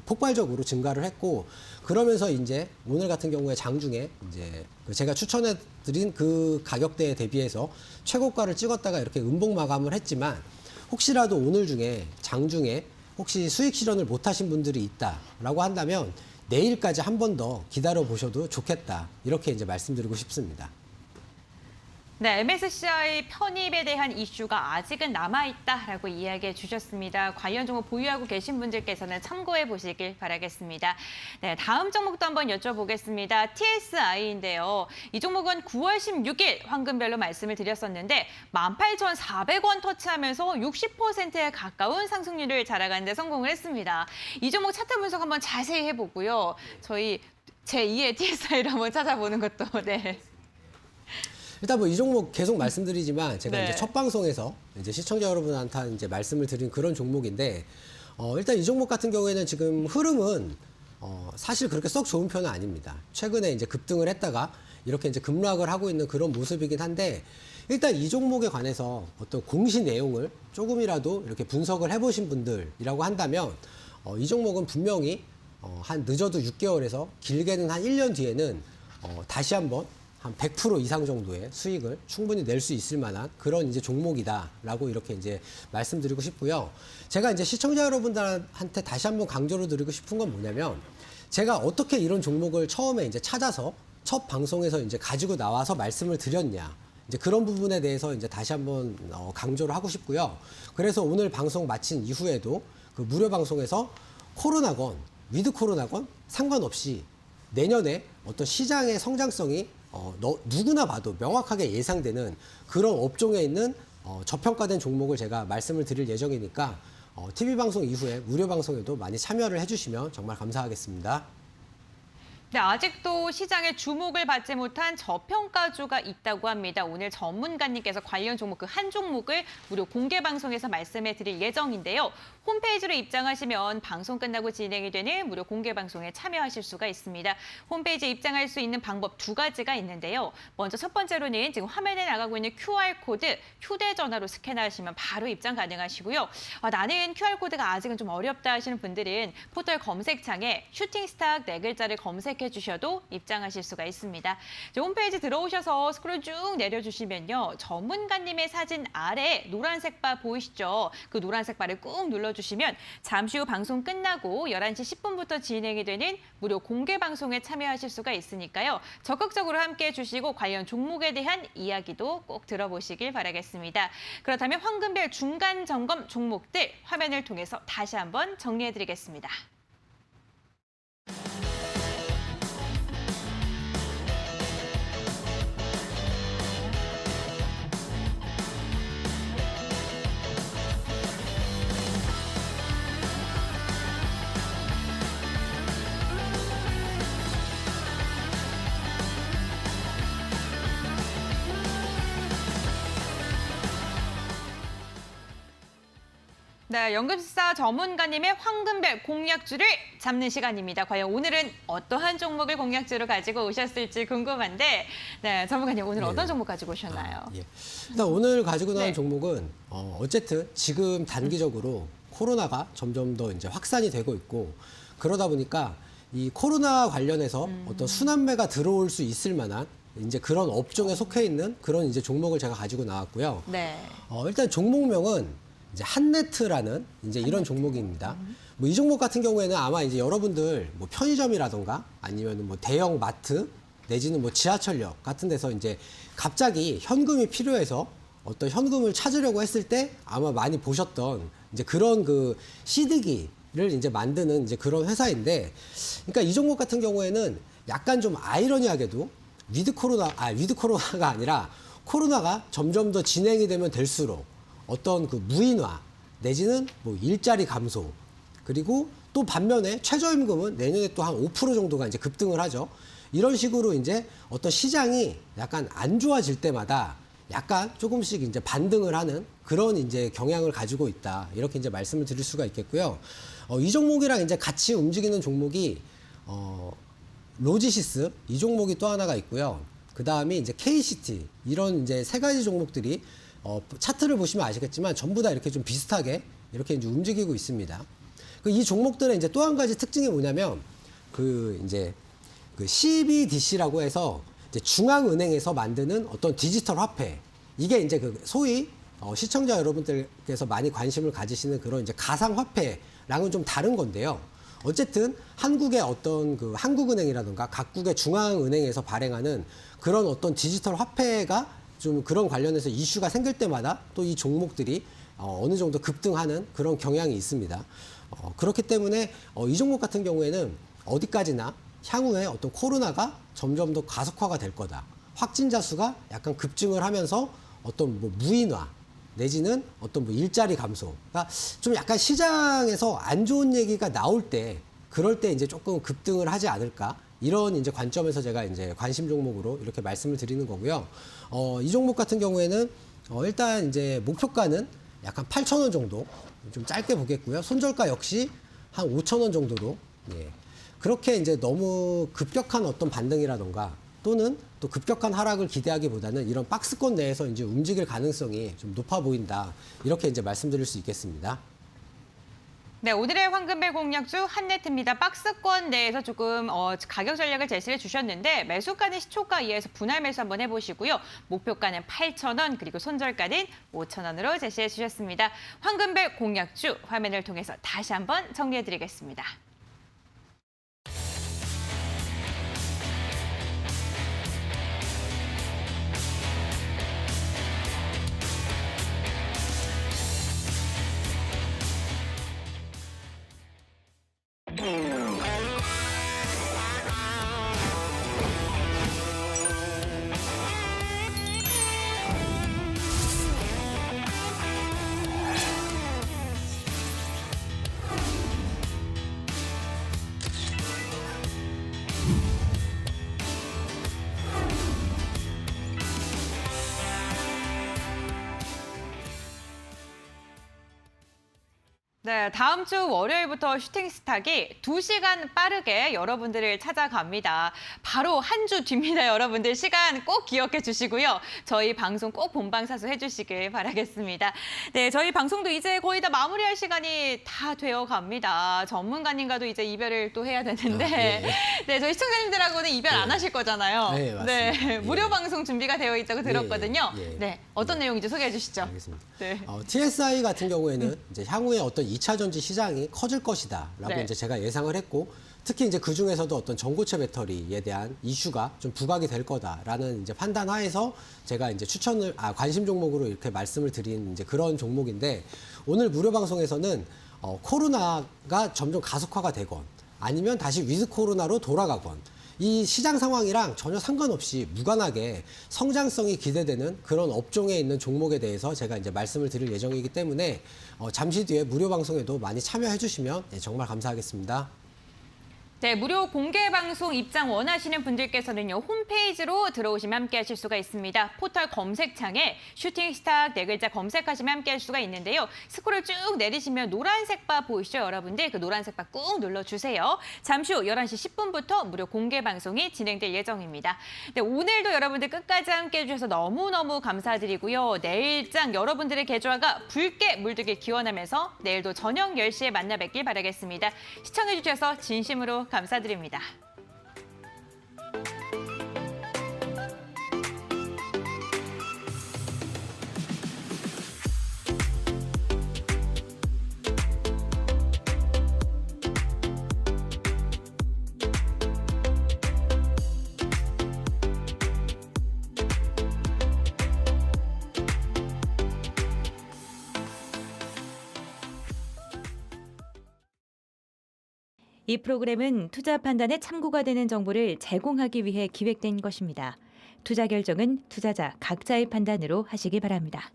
폭발적으로 증가를 했고, 그러면서 이제 오늘 같은 경우에 장중에 이제 제가 추천해 드린 그 가격대에 대비해서 최고가를 찍었다가 이렇게 음봉 마감을 했지만, 혹시라도 오늘 중에 장중에 혹시 수익 실현을 못 하신 분들이 있다라고 한다면 내일까지 한 번 더 기다려 보셔도 좋겠다, 이렇게 이제 말씀드리고 싶습니다. 네, MSCI 편입에 대한 이슈가 아직은 남아있다라고 이야기해 주셨습니다. 관련 종목 보유하고 계신 분들께서는 참고해 보시길 바라겠습니다. 네, 다음 종목도 한번 여쭤보겠습니다. TSI인데요. 이 종목은 9월 16일 황금별로 말씀을 드렸었는데 18,400원 터치하면서 60%에 가까운 상승률을 자랑하는 데 성공을 했습니다. 이 종목 차트 분석 한번 자세히 해보고요. 저희 제2의 TSI를 한번 찾아보는 것도 네. 일단 뭐 이 종목 계속 말씀드리지만 제가 네. 이제 첫 방송에서 이제 시청자 여러분한테 이제 말씀을 드린 그런 종목인데, 일단 이 종목 같은 경우에는 지금 흐름은 사실 그렇게 썩 좋은 편은 아닙니다. 최근에 이제 급등을 했다가 이렇게 이제 급락을 하고 있는 그런 모습이긴 한데, 일단 이 종목에 관해서 어떤 공시 내용을 조금이라도 이렇게 분석을 해보신 분들이라고 한다면 이 종목은 분명히 한 늦어도 6개월에서 길게는 한 1년 뒤에는 다시 한번 한 100% 이상 정도의 수익을 충분히 낼 수 있을 만한 그런 이제 종목이다라고 이렇게 이제 말씀드리고 싶고요. 제가 이제 시청자 여러분들한테 다시 한번 강조를 드리고 싶은 건 뭐냐면, 제가 어떻게 이런 종목을 처음에 이제 찾아서 첫 방송에서 이제 가지고 나와서 말씀을 드렸냐, 이제 그런 부분에 대해서 이제 다시 한번 강조를 하고 싶고요. 그래서 오늘 방송 마친 이후에도 그 무료 방송에서 코로나건 위드 코로나건 상관없이 내년에 어떤 시장의 성장성이 누구나 봐도 명확하게 예상되는 그런 업종에 있는 저평가된 종목을 제가 말씀을 드릴 예정이니까 TV 방송 이후에 무료 방송에도 많이 참여를 해주시면 정말 감사하겠습니다. 네, 아직도 시장에 주목을 받지 못한 저평가주가 있다고 합니다. 오늘 전문가님께서 관련 종목 그 한 종목을 무료 공개 방송에서 말씀해 드릴 예정인데요. 홈페이지로 입장하시면 방송 끝나고 진행이 되는 무료 공개 방송에 참여하실 수가 있습니다. 홈페이지에 입장할 수 있는 방법 두 가지가 있는데요. 먼저 첫 번째로는 지금 화면에 나가고 있는 QR코드 휴대전화로 스캔하시면 바로 입장 가능하시고요. 나는 QR코드가 아직은 좀 어렵다 하시는 분들은 포털 검색창에 슈팅스탁 네 글자를 검색해 주셔도 입장하실 수가 있습니다. 홈페이지 들어오셔서 스크롤 쭉 내려주시면요. 전문가님의 사진 아래 노란색 바 보이시죠? 그 노란색 바를 꾹 눌러주시면 잠시 후 방송 끝나고 11시 10분부터 진행이 되는 무료 공개 방송에 참여하실 수가 있으니까요. 적극적으로 함께해 주시고 관련 종목에 대한 이야기도 꼭 들어보시길 바라겠습니다. 그렇다면 황금별 중간 점검 종목들 화면을 통해서 다시 한번 정리해 드리겠습니다. 네, 연금술사 전문가님의 황금별 공략주를 잡는 시간입니다. 과연 오늘은 어떠한 종목을 공략주로 가지고 오셨을지 궁금한데, 네, 전문가님 오늘 어떤 종목 가지고 오셨나요? 예. 일단 오늘 가지고 나온 네. 종목은 어쨌든 지금 단기적으로 코로나가 점점 더 이제 확산이 되고 있고, 그러다 보니까 이 코로나 관련해서 어떤 순환매가 들어올 수 있을 만한 이제 그런 업종에 속해 있는 그런 이제 종목을 제가 가지고 나왔고요. 네. 일단 종목명은 이제 한네트라는 이제 이런 종목입니다. 뭐 이 종목 같은 경우에는 아마 이제 여러분들 뭐 편의점이라던가 아니면 뭐 대형 마트 내지는 뭐 지하철역 같은 데서 이제 갑자기 현금이 필요해서 어떤 현금을 찾으려고 했을 때 아마 많이 보셨던 이제 그런 그 시드기를 이제 만드는 이제 그런 회사인데, 그러니까 이 종목 같은 경우에는 약간 좀 아이러니하게도 위드 코로나가 아니라 코로나가 점점 더 진행이 되면 될수록 어떤 그 무인화 내지는 뭐 일자리 감소 그리고 또 반면에 최저임금은 내년에 또 한 5% 정도가 이제 급등을 하죠. 이런 식으로 이제 어떤 시장이 약간 안 좋아질 때마다 약간 조금씩 이제 반등을 하는 그런 이제 경향을 가지고 있다. 이렇게 이제 말씀을 드릴 수가 있겠고요. 이 종목이랑 이제 같이 움직이는 종목이 로지시스 이 종목이 또 하나가 있고요. 그 다음에 이제 KCT 이런 이제 세 가지 종목들이 차트를 보시면 아시겠지만 전부 다 이렇게 좀 비슷하게 이렇게 이제 움직이고 있습니다. 이 종목들의 이제 또 한 가지 특징이 뭐냐면 그 이제 그 CBDC라고 해서 이제 중앙은행에서 만드는 어떤 디지털 화폐 이게 이제 그 소위 시청자 여러분들께서 많이 관심을 가지시는 그런 이제 가상화폐랑은 좀 다른 건데요. 어쨌든 한국의 어떤 그 한국은행이라든가 각국의 중앙은행에서 발행하는 그런 어떤 디지털 화폐가 좀 그런 관련해서 이슈가 생길 때마다 또 이 종목들이 어느 정도 급등하는 그런 경향이 있습니다. 그렇기 때문에 이 종목 같은 경우에는 어디까지나 향후에 어떤 코로나가 점점 더 가속화가 될 거다. 확진자 수가 약간 급증을 하면서 어떤 뭐 무인화 내지는 어떤 뭐 일자리 감소. 그러니까 좀 약간 시장에서 안 좋은 얘기가 나올 때 그럴 때 이제 조금 급등을 하지 않을까. 이런 이제 관점에서 제가 이제 관심 종목으로 이렇게 말씀을 드리는 거고요. 이 종목 같은 경우에는 일단 이제 목표가는 약간 8,000원 정도 좀 짧게 보겠고요. 손절가 역시 한 5,000원 정도로 예. 그렇게 이제 너무 급격한 어떤 반등이라던가 또는 또 급격한 하락을 기대하기보다는 이런 박스권 내에서 이제 움직일 가능성이 좀 높아 보인다. 이렇게 이제 말씀드릴 수 있겠습니다. 네, 오늘의 황금벨 공략주 한네트입니다. 박스권 내에서 조금 가격 전략을 제시해 주셨는데 매수가는 시초가 이하에서 분할 매수 한번 해보시고요. 목표가는 8,000원 그리고 손절가는 5,000원으로 제시해 주셨습니다. 황금벨 공략주 화면을 통해서 다시 한번 정리해 드리겠습니다. 네, 다음 주 월요일부터 슈팅스탁이 2시간 빠르게 여러분들을 찾아갑니다. 바로 한 주 뒤입니다, 여러분들. 시간 꼭 기억해 주시고요. 저희 방송 꼭 본방사수 해주시길 바라겠습니다. 네, 저희 방송도 이제 거의 다 마무리할 시간이 다 되어 갑니다. 전문가님과도 이제 이별을 또 해야 되는데 네. 네, 저희 시청자님들하고는 이별 안 하실 거잖아요. 네, 맞습니다. 네, 무료 예. 방송 준비가 되어 있다고 들었거든요. 예. 네, 어떤 내용인지 소개해 주시죠. 알겠습니다. 네. TSI 같은 경우에는 이제 향후에 어떤 2차 전지 시장이 커질 것이다라고 네. 이제 제가 예상을 했고 특히 이제 그 중에서도 어떤 전고체 배터리에 대한 이슈가 좀 부각이 될 거다라는 이제 판단 하에서 제가 이제 관심 종목으로 이렇게 말씀을 드린 이제 그런 종목인데 오늘 무료 방송에서는 코로나가 점점 가속화가 되건 아니면 다시 위드 코로나로 돌아가건 이 시장 상황이랑 전혀 상관없이 무관하게 성장성이 기대되는 그런 업종에 있는 종목에 대해서 제가 이제 말씀을 드릴 예정이기 때문에 잠시 뒤에 무료 방송에도 많이 참여해 주시면 정말 감사하겠습니다. 네, 무료 공개 방송 입장 원하시는 분들께서는요, 홈페이지로 들어오시면 함께 하실 수가 있습니다. 포털 검색창에 슈팅스탁 네 글자 검색하시면 함께 할 수가 있는데요. 스크롤 쭉 내리시면 노란색 바 보이시죠, 여러분들? 그 노란색 바 꾹 눌러주세요. 잠시 후 11시 10분부터 무료 공개 방송이 진행될 예정입니다. 네, 오늘도 여러분들 끝까지 함께 해주셔서 너무너무 감사드리고요. 내일장 여러분들의 계좌가 붉게 물들길 기원하면서 내일도 저녁 10시에 만나 뵙길 바라겠습니다. 시청해주셔서 진심으로 감사드립니다. 이 프로그램은 투자 판단에 참고가 되는 정보를 제공하기 위해 기획된 것입니다. 투자 결정은 투자자 각자의 판단으로 하시기 바랍니다.